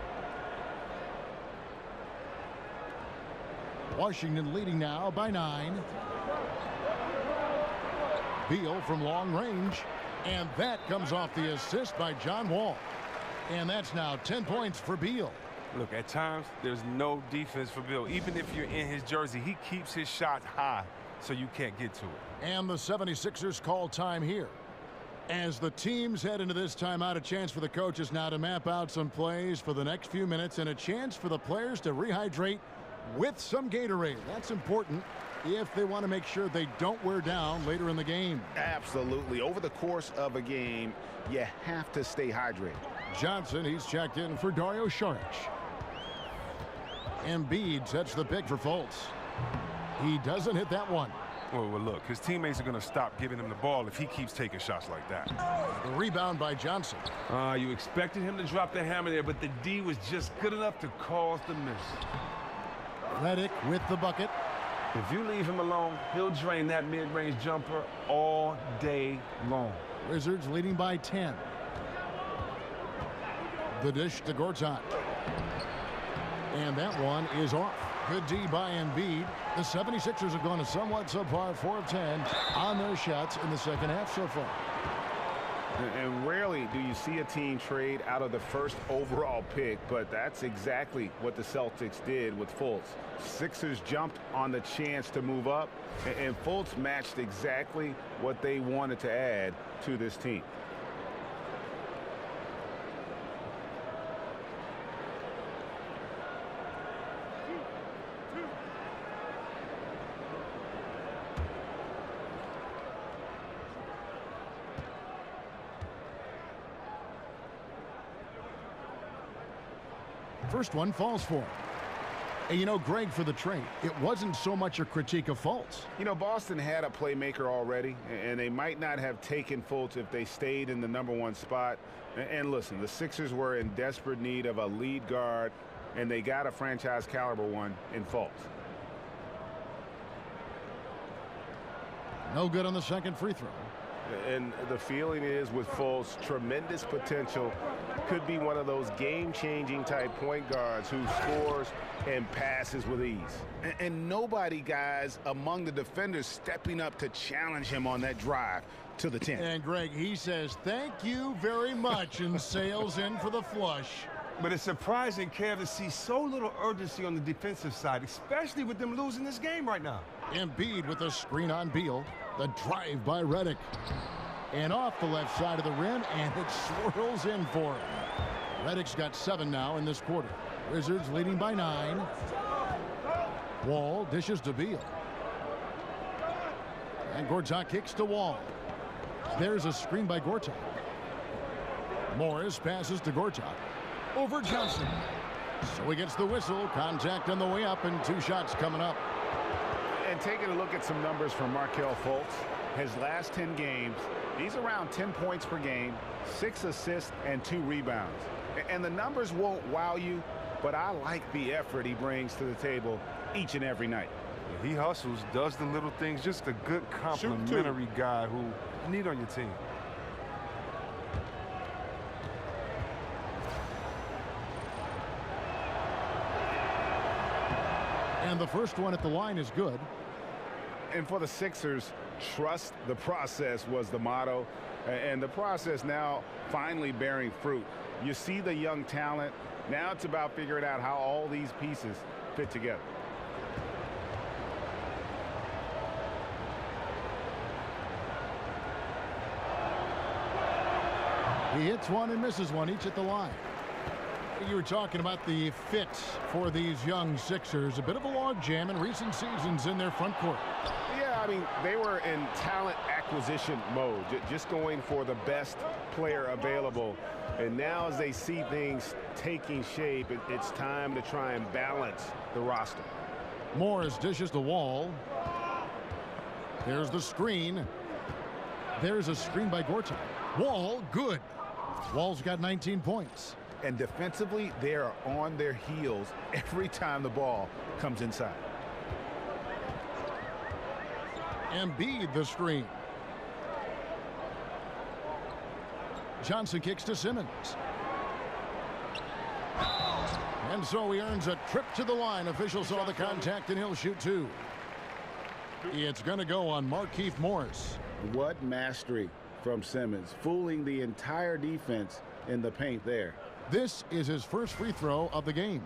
Washington leading now by 9. Beal from long range, and that comes off the assist by John Wall. And that's now 10 points for Beal. Look, at times, there's no defense for Beal. Even if you're in his jersey, he keeps his shots high so you can't get to it. And the 76ers call time here. As the teams head into this timeout, a chance for the coaches now to map out some plays for the next few minutes and a chance for the players to rehydrate with some Gatorade. That's important if they want to make sure they don't wear down later in the game. Absolutely. Over the course of a game, you have to stay hydrated. Johnson, he's checked in for Dario Saric. Embiid sets the pick for Fultz. He doesn't hit that one. Well, look, his teammates are going to stop giving him the ball if he keeps taking shots like that. The rebound by Johnson. You expected him to drop the hammer there, but the D was just good enough to cause the miss. Redick with the bucket. If you leave him alone, he'll drain that mid-range jumper all day long. Wizards leading by 10. The dish to Gortat. And that one is off. Good D by Embiid. The 76ers have gone a somewhat subpar 4 of 10 on their shots in the second half so far. And rarely do you see a team trade out of the first overall pick, but that's exactly what the Celtics did with Fultz. Sixers jumped on the chance to move up, and Fultz matched exactly what they wanted to add to this team. First one falls for him. And you know, Greg, for the trade, it wasn't so much a critique of Fultz. You know, Boston had a playmaker already, and they might not have taken Fultz if they stayed in the #1 spot. And listen, the Sixers were in desperate need of a lead guard, and they got a franchise caliber one in Fultz. No good on the second free throw. And the feeling is with Fultz, tremendous potential. Could be one of those game-changing type point guards who scores and passes with ease. And nobody, guys, among the defenders stepping up to challenge him on that drive to the 10. And Greg, he says, thank you very much, and sails in for the flush. But it's surprising, Kev, to see so little urgency on the defensive side, especially with them losing this game right now. Embiid with a screen on Beal. The drive by Redick. And off the left side of the rim, and it swirls in for him. Redick's got 7 now in this quarter. Wizards leading by 9. Wall dishes to Beal. And Gortat kicks to Wall. There's a screen by Gortat. Morris passes to Gortat. over Johnson. So he gets the whistle. Contact on the way up and 2 shots coming up. And taking a look at some numbers from Markelle Fultz, his last 10 games, he's around 10 points per game, 6 assists, and 2 rebounds. And the numbers won't wow you, but I like the effort he brings to the table each and every night. He hustles, does the little things, just a good complimentary guy who you need on your team. And the first one at the line is good. And for the Sixers, trust the process was the motto. And the process now finally bearing fruit. You see the young talent. Now it's about figuring out how all these pieces fit together. He hits one and misses one, each at the line. You were talking about the fit for these young Sixers. A bit of a logjam in recent seasons in their front court. Yeah, I mean, they were in talent acquisition mode, just going for the best player available. And now as they see things taking shape, it's time to try and balance the roster. Morris dishes the Wall. There's the screen. There's a screen by Gortat. Wall, good. Wall's got 19 points. And defensively, they are on their heels every time the ball comes inside. Embiid the screen. Johnson kicks to Simmons. And so he earns a trip to the line. Official saw the contact and he'll shoot 2. It's going to go on Markieff Morris. What mastery from Simmons, fooling the entire defense in the paint there. This is his first free throw of the game.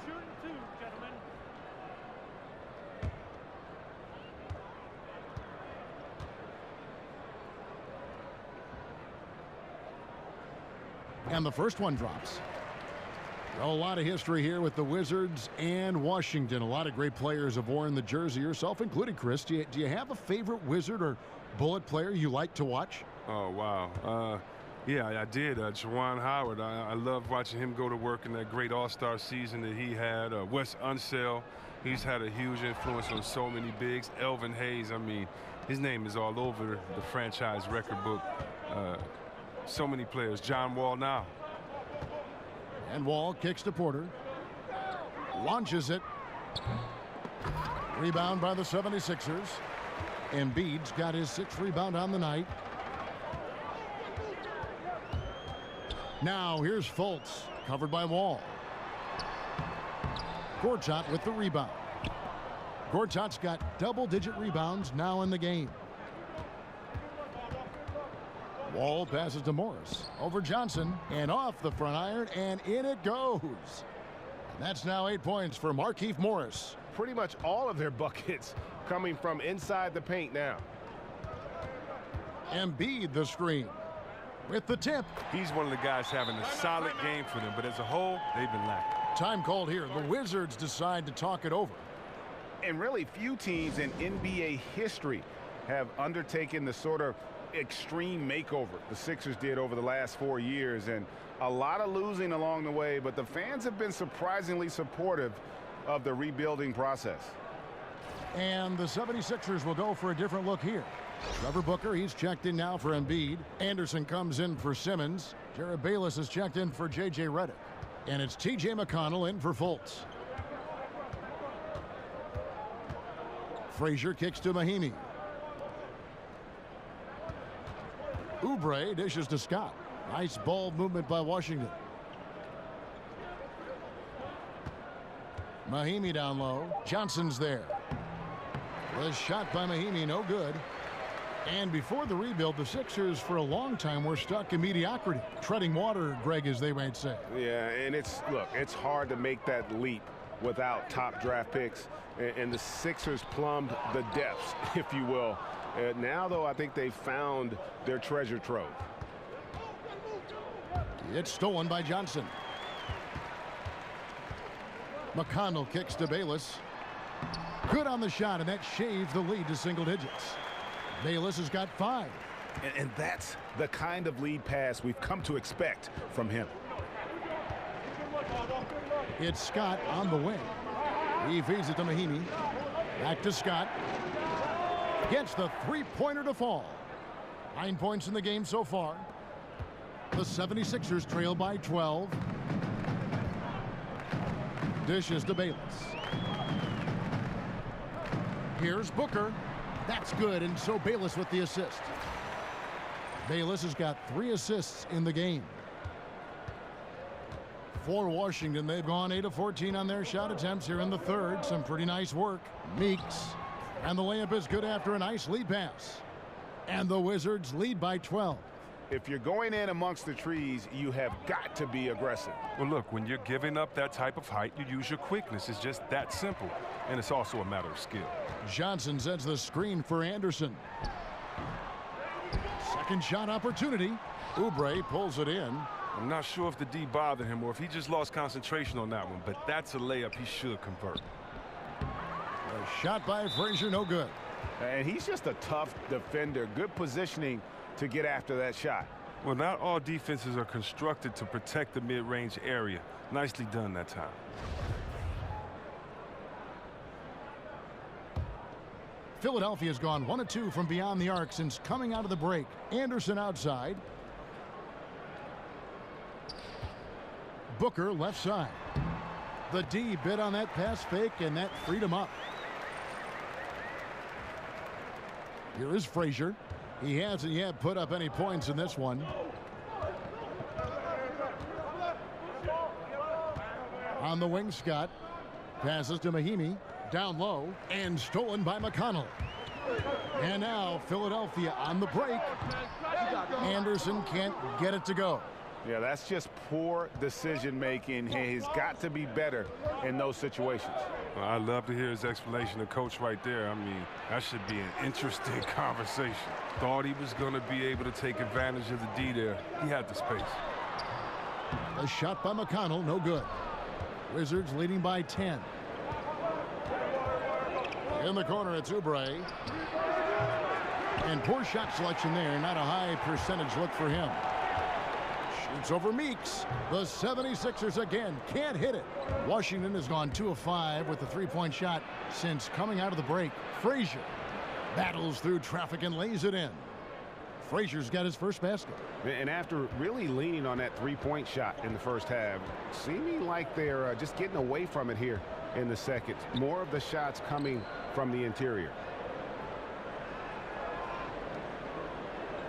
Shooting 2, gentlemen. And the first one drops. A lot of history here with the Wizards and Washington. A lot of great players have worn the jersey, yourself included, Chris. Do you have a favorite Wizard or Bullet player you like to watch? Oh, wow. Yeah, I did. Juwan Howard. I loved watching him go to work in that great All-Star season that he had. Wes Unseld, he's had a huge influence on so many bigs. Elvin Hayes, I mean, his name is all over the franchise record book. So many players. John Wall now. And Wall kicks to Porter. Launches it. Rebound by the 76ers. Embiid's got his 6th rebound on the night. Now here's Fultz, covered by Wall. Gortat with the rebound. Gortat's got double-digit rebounds now in the game. Wall passes to Morris. Over Johnson and off the front iron, and in it goes. And that's now 8 points for Markieff Morris. Pretty much all of their buckets coming from inside the paint now. Embiid the screen with the tip. He's one of the guys having a solid game for them, but as a whole, they've been lacking. Time called here. The Wizards decide to talk it over. And really few teams in NBA history have undertaken the sort of extreme makeover the Sixers did over the last 4 years, and a lot of losing along the way, but the fans have been surprisingly supportive of the rebuilding process. And the 76ers will go for a different look here. Trevor Booker, he's checked in now for Embiid. Anderson comes in for Simmons. Jared Bayless is checked in for J.J. Redick. And it's T.J. McConnell in for Fultz. Frazier kicks to Mahimi. Oubre dishes to Scott. Nice ball movement by Washington. Mahimi down low. Johnson's there. The shot by Mahimi, no good. And before the rebuild, the Sixers for a long time were stuck in mediocrity. Treading water, Greg, as they might say. Yeah, and it's hard to make that leap without top draft picks. And the Sixers plumbed the depths, if you will. Now, though, I think they found their treasure trove. It's stolen by Johnson. McConnell kicks to Bayless. Good on the shot, and that shaves the lead to single digits. Bayless has got 5. And that's the kind of lead pass we've come to expect from him. It's Scott on the wing. He feeds it to Mahimi. Back to Scott. Gets the three-pointer to fall. 9 points in the game so far. The 76ers trail by 12. Dishes to Bayless. Here's Booker. That's good, and so Bayless with the assist. Bayless has got 3 assists in the game. For Washington, they've gone 8 of 14 on their shot attempts here in the third. Some pretty nice work. Meeks. And the layup is good after a nice lead pass. And the Wizards lead by 12. If you're going in amongst the trees, you have got to be aggressive. Well, look, when you're giving up that type of height, you use your quickness. It's just that simple. And it's also a matter of skill. Johnson sets the screen for Anderson. Second shot opportunity. Oubre pulls it in. I'm not sure if the D bothered him or if he just lost concentration on that one, but that's a layup he should convert. A shot by Frazier, no good. And he's just a tough defender. Good positioning to get after that shot. Well, not all defenses are constructed to protect the mid-range area. Nicely done that time. Philadelphia's gone 1 of 2 from beyond the arc since coming out of the break. Anderson outside. Booker left side. The D bit on that pass fake, and that freed him up. Here is Frazier. He hasn't yet put up any points in this one. On the wing, Scott. Passes to Mahimi. Down low. And stolen by McConnell. And now Philadelphia on the break. Anderson can't get it to go. Yeah, that's just poor decision making. He's got to be better in those situations. Well, I'd love to hear his explanation of coach right there. I mean, that should be an interesting conversation. Thought he was going to be able to take advantage of the D there. He had the space. A shot by McConnell, no good. Wizards leading by 10. In the corner, it's Oubre. And poor shot selection there. Not a high percentage look for him. Shoots over Meeks. The 76ers again can't hit it. Washington has gone 2 of 5 with the three-point shot since coming out of the break. Frazier battles through traffic and lays it in. Frazier's got his first basket. And after really leaning on that three-point shot in the first half, seeming like they're just getting away from it here in the second. More of the shots coming from the interior.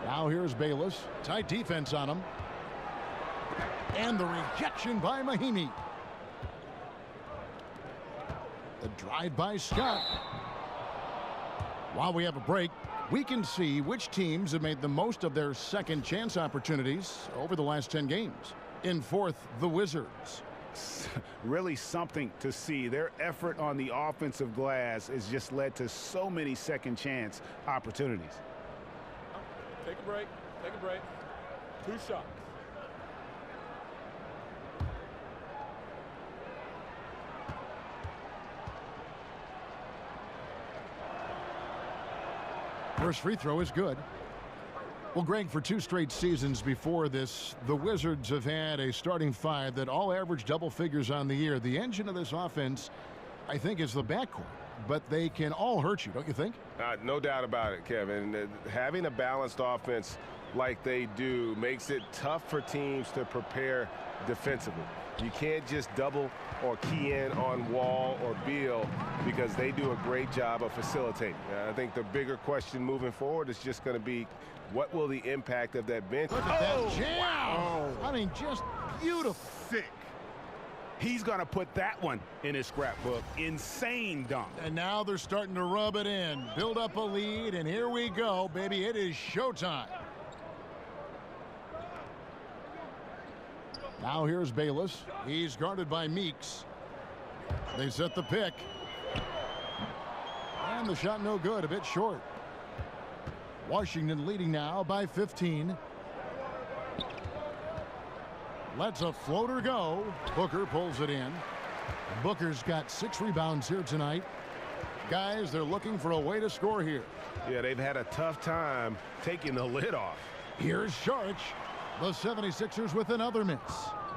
Now here's Bayless. Tight defense on him. And the rejection by Mahimi. The drive by Scott. While we have a break, we can see which teams have made the most of their second chance opportunities over the last 10 games. In fourth, the Wizards. Really something to see. Their effort on the offensive glass has just led to so many second chance opportunities. Take a break. Take a break. 2 shots. First free throw is good. Well, Greg, for 2 straight seasons before this, the Wizards have had a starting 5 that all average double figures on the year. The engine of this offense, I think, is the backcourt, but they can all hurt you, don't you think? No doubt about it, Kevin. Having a balanced offense like they do makes it tough for teams to prepare defensively. You can't just double or key in on Wall or Beal because they do a great job of facilitating. I think the bigger question moving forward is just going to be, what will the impact of that bench? Look at that jam! Wow. I mean, just beautiful. Sick. He's going to put that one in his scrapbook. Insane dunk. And now they're starting to rub it in, build up a lead, and here we go, baby. It is showtime. Now here's Bayless. He's guarded by Meeks. They set the pick. And the shot no good, a bit short. Washington leading now by 15. Lets a floater go. Booker pulls it in. Booker's got 6 rebounds here tonight. Guys, they're looking for a way to score here. Yeah, they've had a tough time taking the lid off. Here's Sharch. The 76ers with another miss.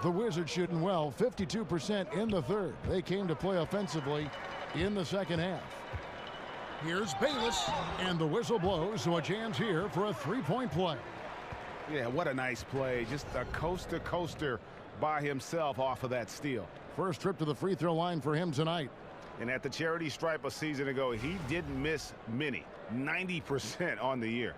The Wizards shooting well, 52% in the third. They came to play offensively in the second half. Here's Bayless, and the whistle blows, so a chance here for a three-point play. Yeah, what a nice play. Just a coaster by himself off of that steal. First trip to the free throw line for him tonight. And at the charity stripe a season ago, he didn't miss many, 90% on the year.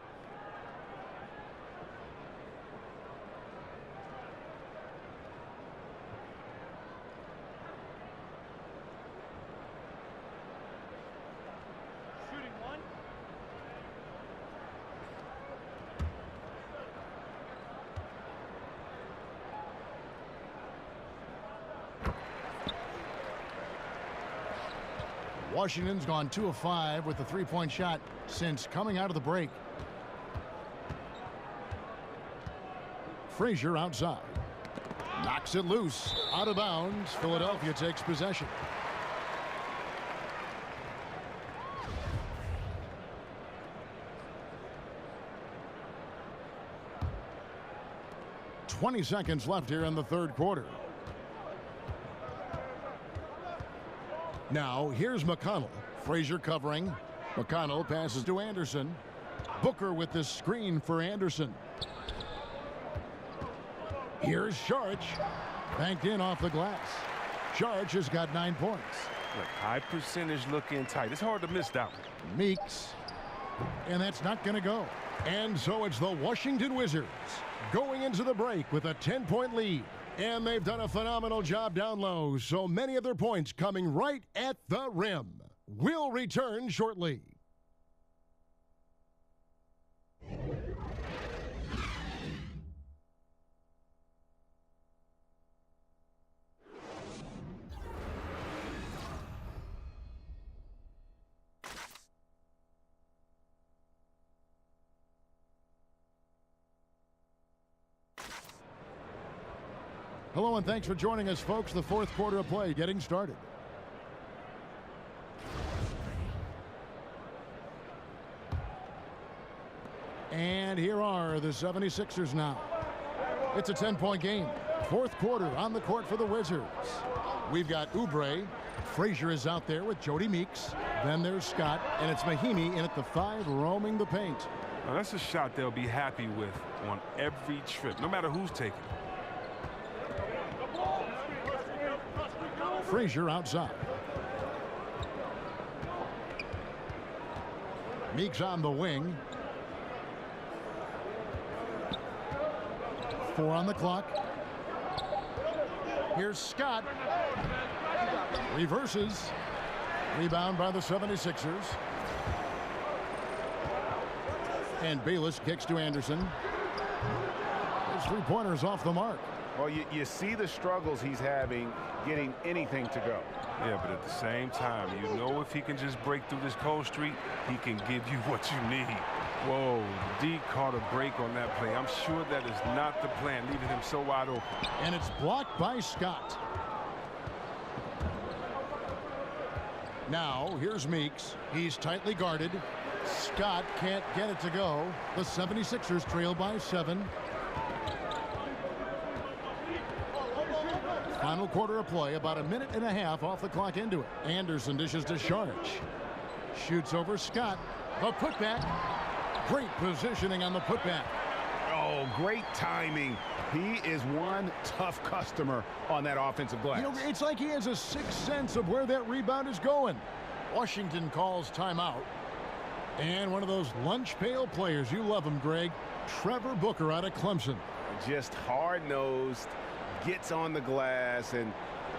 Washington's gone 2 of 5 with the three-point shot since coming out of the break. Frazier outside. Knocks it loose. Out of bounds. Philadelphia takes possession. "20 seconds left here in the third quarter. Now, here's McConnell. Frazier covering. McConnell passes to Anderson. Booker with the screen for Anderson. Here's Sharch. Banked in off the glass. Sharch has got 9 points. Look, high percentage looking tight. It's hard to miss that one. Meeks. And that's not going to go. And so it's the Washington Wizards going into the break with a 10-point lead. And they've done a phenomenal job down low, so many of their points coming right at the rim. We'll return shortly. Hello and thanks for joining us, folks. The fourth quarter of play getting started. And here are the 76ers now. It's a 10-point game. Fourth quarter on the court for the Wizards. We've got Oubre. Frazier is out there with Jody Meeks. Then there's Scott, and it's Mahimi in at the 5 roaming the paint. Now that's a shot they'll be happy with on every trip, no matter who's taking it. Frazier outside. Meeks on the wing. 4 on the clock. Here's Scott. Reverses. Rebound by the 76ers. And Bayless kicks to Anderson. His three-pointers off the mark. Well, you see the struggles he's having getting anything to go. Yeah, but at the same time, you know if he can just break through this cold streak, he can give you what you need. Whoa, D caught a break on that play. I'm sure that is not the plan, leaving him so wide open. And it's blocked by Scott. Now, here's Meeks. He's tightly guarded. Scott can't get it to go. The 76ers trail by 7. Final quarter of play, about a minute and a half off the clock into it. Anderson dishes to Sharch. Shoots over Scott. The putback. Great positioning on the putback. Oh, great timing. He is one tough customer on that offensive glass. You know, it's like he has a sixth sense of where that rebound is going. Washington calls timeout. And one of those lunch pail players, you love him, Greg, Trevor Booker out of Clemson. Just hard-nosed, gets on the glass, and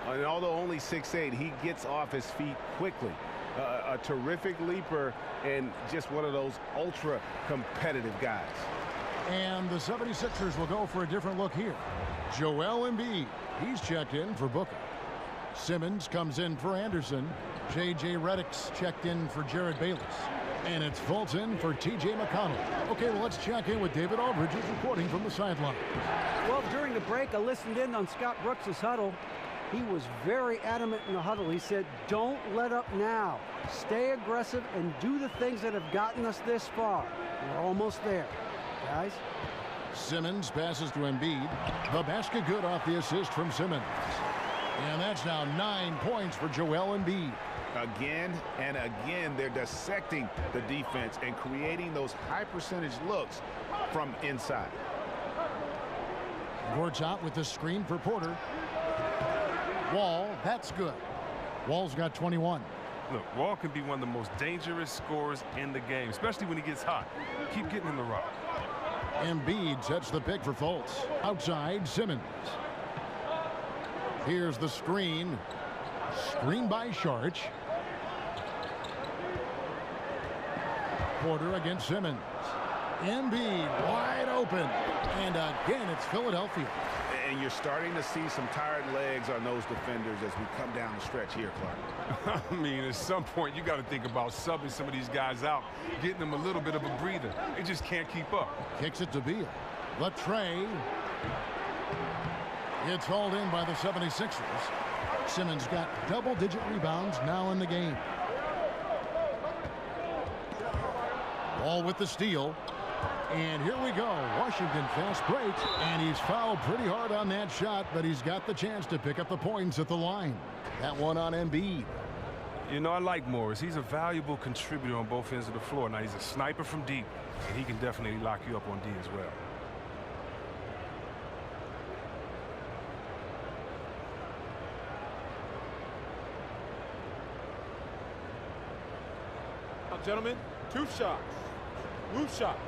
although only 6'8", he gets off his feet quickly. A terrific leaper and just one of those ultra competitive guys. And the 76ers will go for a different look here. Joel Embiid, he's checked in for Booker. Simmons comes in for Anderson. J.J. Redick's checked in for Jared Bayless. And it's Fulton for T.J. McConnell. Okay, well, let's check in with David Aldridge, who's reporting from the sideline. Well, during the break, I listened in on Scott Brooks' huddle. He was very adamant in the huddle. He said, don't let up now. Stay aggressive and do the things that have gotten us this far. We're almost there, guys. Simmons passes to Embiid. The basket good off the assist from Simmons. And that's now 9 points for Joel Embiid. Again and again, they're dissecting the defense and creating those high percentage looks from inside. Gortat with the screen for Porter. Wall, that's good. Wall's got 21. Look, Wall can be one of the most dangerous scorers in the game, especially when he gets hot. Keep getting him the rock. Embiid sets the pick for Fultz. Outside, Simmons. Here's the screen. Screen by Sharch. Porter against Simmons. Embiid wide open. And again, it's Philadelphia. And you're starting to see some tired legs on those defenders as we come down the stretch here, Clark. I mean, at some point, you got to think about subbing some of these guys out, getting them a little bit of a breather. They just can't keep up. Kicks it to Beal. The tray. It's hauled in by the 76ers. Simmons got double-digit rebounds now in the game. Wall with the steal. And here we go. Washington fast break. And he's fouled pretty hard on that shot, but he's got the chance to pick up the points at the line. That one on Embiid. You know, I like Morris. He's a valuable contributor on both ends of the floor. Now, he's a sniper from deep, and he can definitely lock you up on D as well. Now, gentlemen, 2 shots. Move shots.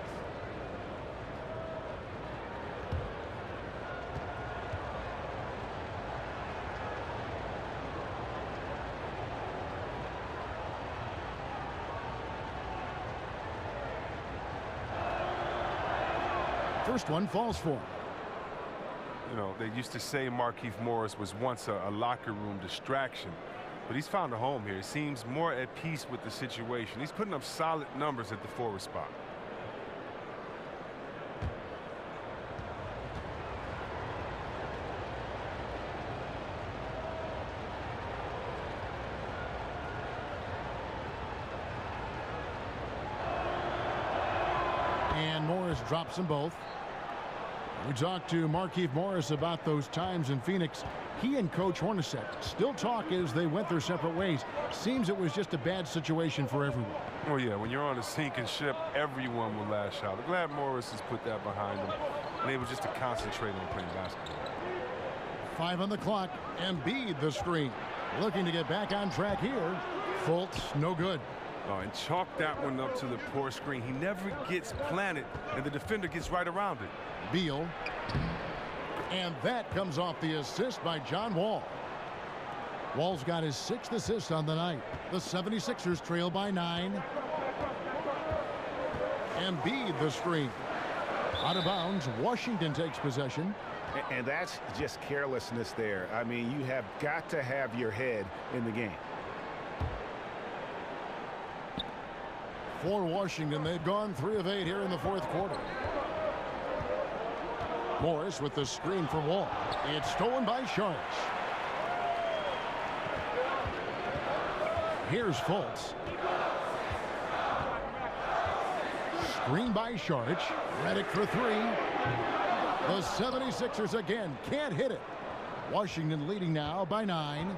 First one falls for him. You know, they used to say Markieff Morris was once a locker room distraction, but he's found a home here. He seems more at peace with the situation. He's putting up solid numbers at the forward spot. And Morris drops them both. We talked to Markieff Morris about those times in Phoenix. He and Coach Hornacek still talk as they went their separate ways. Seems it was just a bad situation for everyone. Oh, yeah, when you're on a sinking ship, everyone will lash out. I'm glad Morris has put that behind him and able just to concentrate on playing basketball. 5 on the clock. Embiid the screen. Looking to get back on track here. Fultz, no good. Oh, and chalk that one up to the poor screen. He never gets planted, and the defender gets right around it. Beal. And that comes off the assist by John Wall. Wall's got his 6th assist on the night. The 76ers trail by 9. Embiid the screen. Out of bounds. Washington takes possession. And that's just carelessness there. I mean, you have got to have your head in the game. For Washington, they've gone 3 of 8 here in the 4th quarter. Morris with the screen for Wall. It's stolen by Sharch. Here's Fultz. Screen by Sharch. Redick for 3. The 76ers again can't hit it. Washington leading now by 9.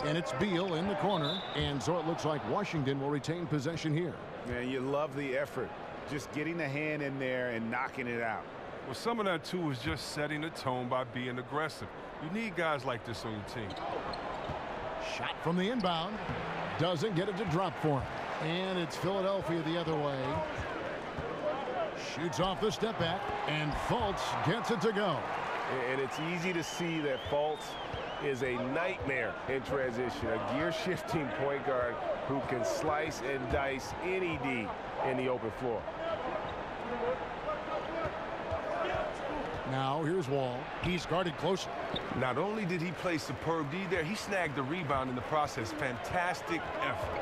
And it's Beal in the corner. And so it looks like Washington will retain possession here. Man, you love the effort. Just getting the hand in there and knocking it out. Well, some of that, too, is just setting the tone by being aggressive. You need guys like this on your team. Shot from the inbound. Doesn't get it to drop for him. And it's Philadelphia the other way. Shoots off the step back. And Fultz gets it to go. And it's easy to see that Fultz is a nightmare in transition. A gear-shifting point guard who can slice and dice any D in the open floor. Now here's Wall. He's guarded closely. Not only did he play superb D there, he snagged the rebound in the process. Fantastic effort.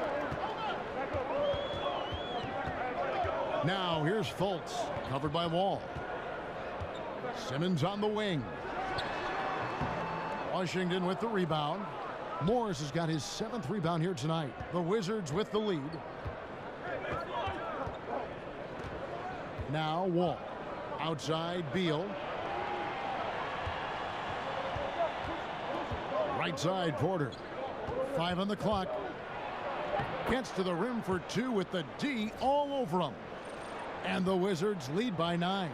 Now here's Fultz, covered by Wall. Simmons on the wing. Washington with the rebound. Morris has got his 7th rebound here tonight. The Wizards with the lead. Now Wall. Outside Beal. Right side Porter. 5 on the clock. Gets to the rim for 2 with the D all over him. And the Wizards lead by 9.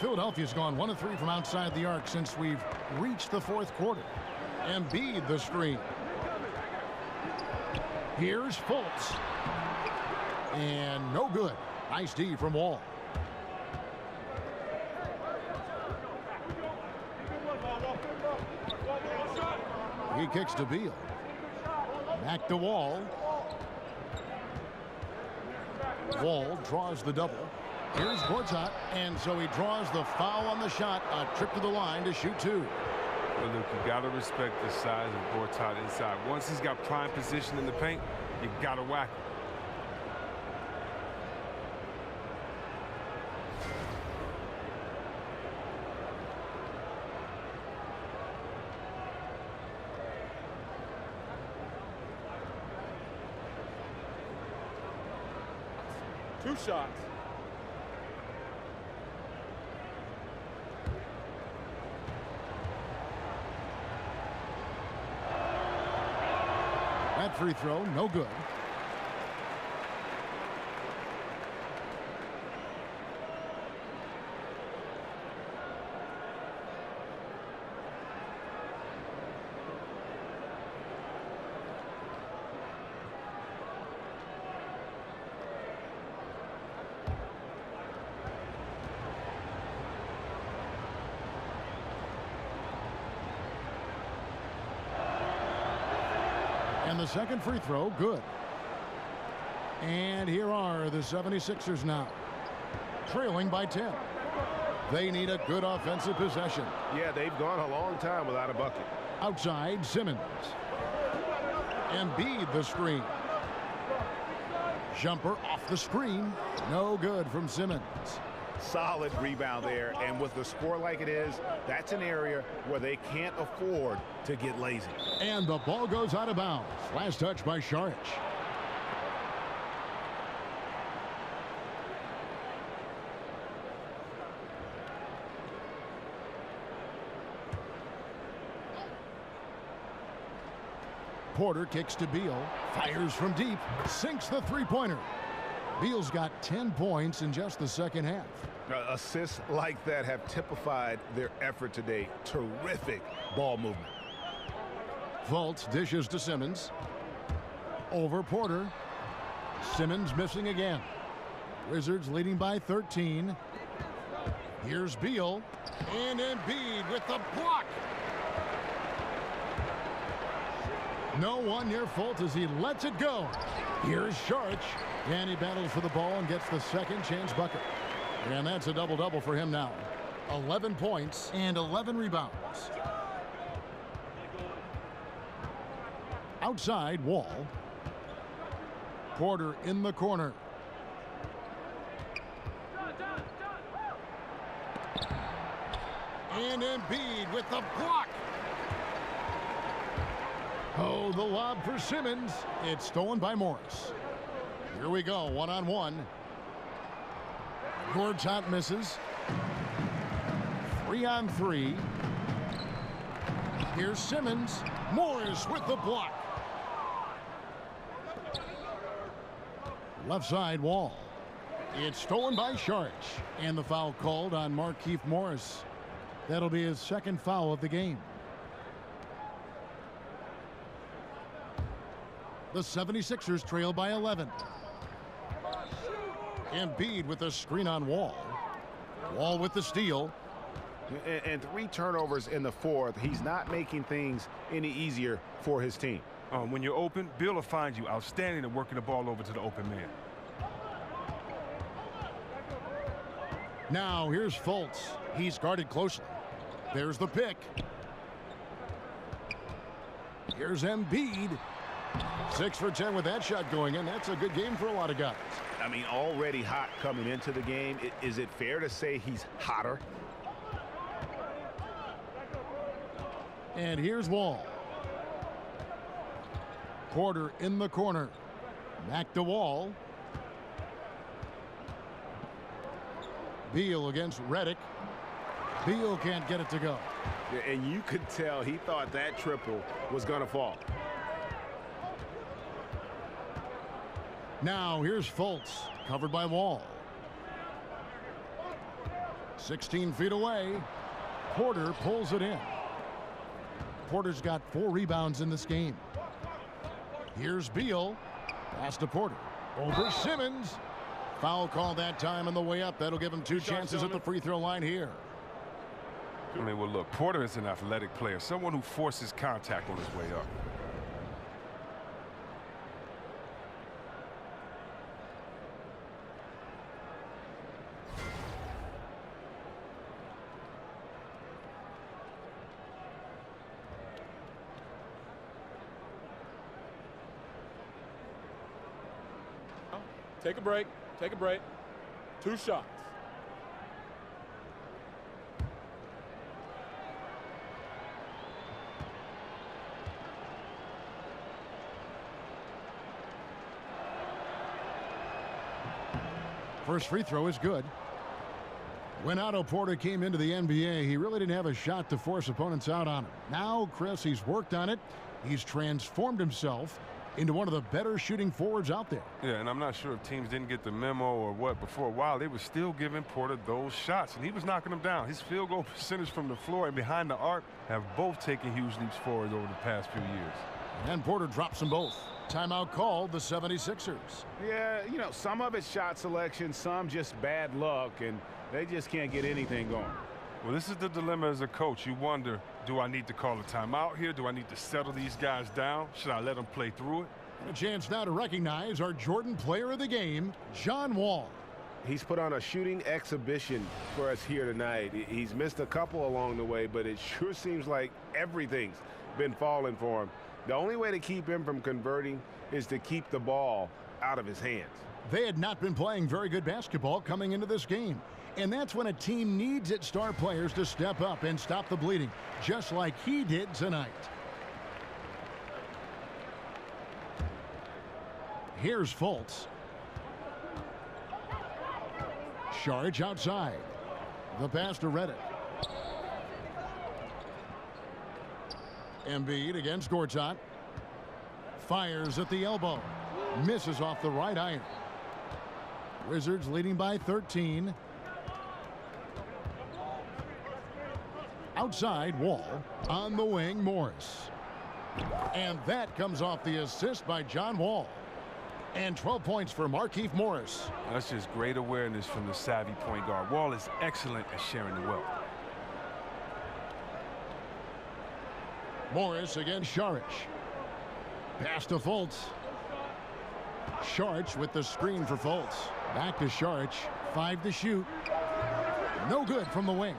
Philadelphia's gone 1 of 3 from outside the arc since we've reached the 4th quarter. Embiid the screen. Here's Fultz. And no good. Nice D from Wall. He kicks to Beal. Back to Wall. Wall draws the double. Here's Gortat, and so he draws the foul on the shot. A trip to the line to shoot 2. Well, look, you got to respect the size of Gortat inside. Once he's got prime position in the paint, you got to whack him. Two shots. That free throw, no good. And the second free throw, good. And here are the 76ers now, trailing by 10. They need a good offensive possession. Yeah, they've gone a long time without a bucket. Outside, Simmons. Embiid the screen. Jumper off the screen. No good from Simmons. Solid rebound there, and with the score like it is, that's an area where they can't afford to get lazy. And the ball goes out of bounds. Last touch by Saric. Porter kicks to Beal, fires from deep, sinks the three-pointer. Beal's got 10 points in just the second half. Assists like that have typified their effort today. Terrific ball movement. Fultz dishes to Simmons. Over Porter. Simmons missing again. Wizards leading by 13. Here's Beal. And Embiid with the block. No one near Fultz as he lets it go. Here's Saric. And he battles for the ball and gets the second chance bucket. And that's a double-double for him now. 11 points and 11 rebounds. Outside, Wall. Porter in the corner. And Embiid with the block. Oh, the lob for Simmons. It's stolen by Morris. Here we go, one-on-one. Gortat misses. 3-on-3. Here's Simmons. Morris with the block. Left side, Wall. It's stolen by Saric. And the foul called on Markieff Morris. That'll be his second foul of the game. The 76ers trail by 11. Embiid with the screen on Wall. Wall with the steal. And 3 turnovers in the fourth. He's not making things any easier for his team. When you're open, Bill will find you outstanding at working the ball over to the open man. Now here's Fultz. He's guarded closely. There's the pick. Here's Embiid. 6 for 10 with that shot going in. That's a good game for a lot of guys. I mean, already hot coming into the game. Is it fair to say he's hotter? And here's Wall. Porter in the corner. Back to Wall. Beal against Redick. Beal can't get it to go. Yeah, and you could tell he thought that triple was going to fall. Now here's Fultz, covered by Wall. 16 feet away. Porter pulls it in. Porter's got 4 rebounds in this game. Here's Beal. Pass to Porter. Over Simmons. Foul call that time on the way up. That'll give him 2 chances at the free throw line here. I mean, well, look, Porter is an athletic player, someone who forces contact on his way up. Take a break. Take a break. 2 shots. First free throw is good. When Otto Porter came into the NBA, he really didn't have a shot to force opponents out on him. Now, Chris, he's worked on it. He's transformed himself into one of the better shooting forwards out there. Yeah, and I'm not sure if teams didn't get the memo or what, but for a while they were still giving Porter those shots, and he was knocking them down. His field goal percentage from the floor and behind the arc have both taken huge leaps forward over the past few years. And Porter drops them both. Timeout called the 76ers. Yeah, you know, some of it's shot selection, some just bad luck, and they just can't get anything going. Well, this is the dilemma as a coach. You wonder, do I need to call a timeout here? Do I need to settle these guys down? Should I let them play through it? And a chance now to recognize our Jordan player of the game, John Wall. He's put on a shooting exhibition for us here tonight. He's missed a couple along the way, but it sure seems like everything's been falling for him. The only way to keep him from converting is to keep the ball out of his hands. They had not been playing very good basketball coming into this game. And that's when a team needs its star players to step up and stop the bleeding, just like he did tonight. Here's Fultz. Saric outside. The pass to Redick. Embiid against Gortat. Fires at the elbow. Misses off the right iron. Wizards leading by 13. Outside, Wall. On the wing, Morris. And that comes off the assist by John Wall. And 12 points for Markieff Morris. That's just great awareness from the savvy point guard. Wall is excellent at sharing the wealth. Morris against Saric. Pass to Fultz. Saric with the screen for Fultz. Back to Saric. 5 to shoot. No good from the wing.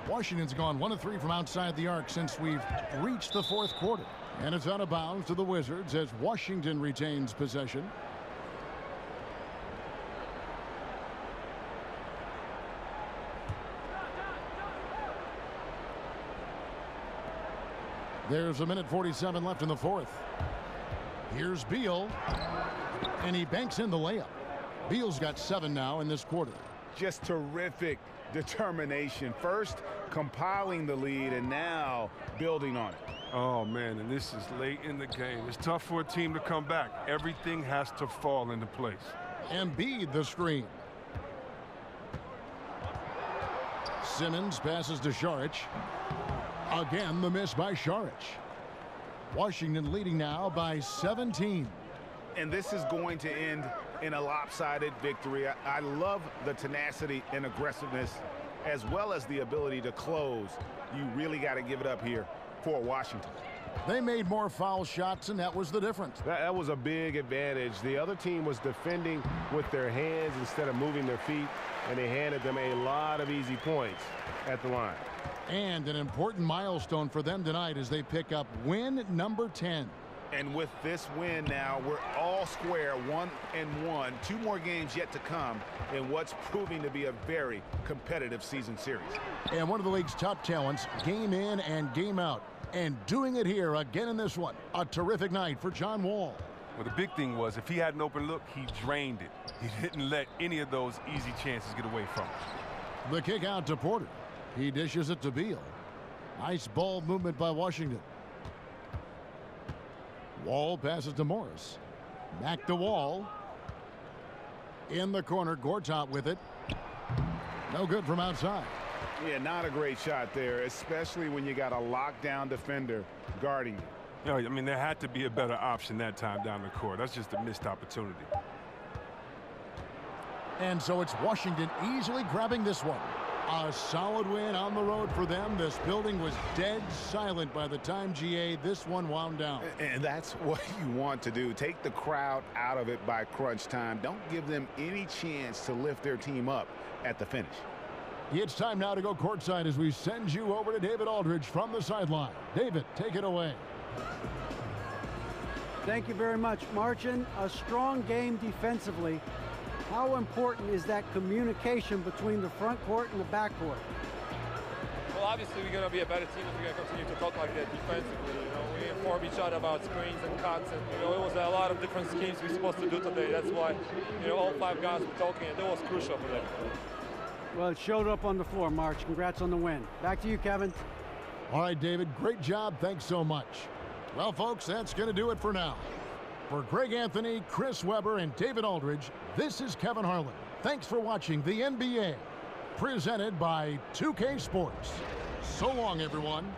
Washington's gone 1 of 3 from outside the arc since we've reached the 4th quarter. And it's out of bounds to the Wizards as Washington retains possession. There's 1:47 left in the 4th. Here's Beal. And he banks in the layup. Beal's got 7 now in this quarter. Just terrific determination. First compiling the lead and now building on it. Oh, man, and this is late in the game. It's tough for a team to come back. Everything has to fall into place. Embiid the screen. Simmons passes to Saric. Again, the miss by Saric. Washington leading now by 17. And this is going to end in a lopsided victory. I love the tenacity and aggressiveness as well as the ability to close. You really got to give it up here for Washington. They made more foul shots, and that was the difference. That was a big advantage. The other team was defending with their hands instead of moving their feet, and they handed them a lot of easy points at the line. And an important milestone for them tonight as they pick up win number 10. And with this win now, we're all square, 1-1. 2 more games yet to come in what's proving to be a very competitive season series. And one of the league's top talents, game in and game out. And doing it here again in this one. A terrific night for John Wall. Well, the big thing was if he had an open look, he drained it. He didn't let any of those easy chances get away from him. The kick out to Porter. He dishes it to Beal. Nice ball movement by Washington. Wall passes to Morris. Back to Wall. In the corner, Gortat with it. No good from outside. Yeah, not a great shot there, especially when you got a lockdown defender guarding you. You know, I mean, there had to be a better option that time down the court. That's just a missed opportunity. And so it's Washington easily grabbing this one. A solid win on the road for them. This building was dead silent by the time, GA, this one wound down. And that's what you want to do. Take the crowd out of it by crunch time. Don't give them any chance to lift their team up at the finish. It's time now to go courtside as we send you over to David Aldridge from the sideline. David, take it away. Thank you very much, Marcin. A strong game defensively. How important is that communication between the front court and the back court? Well, obviously we're going to be a better team if we're going to continue to talk like that defensively. You know, we inform each other about screens and cuts, and you know, it was a lot of different schemes we're supposed to do today. That's why, you know, all 5 guys were talking, and that was crucial for them. Well, it showed up on the floor, March. Congrats on the win. Back to you, Kevin. All right, David, great job. Thanks so much. Well, folks, that's going to do it for now. For Greg Anthony, Chris Webber, and David Aldridge, this is Kevin Harlan. Thanks for watching the NBA, presented by 2K Sports. So long, everyone.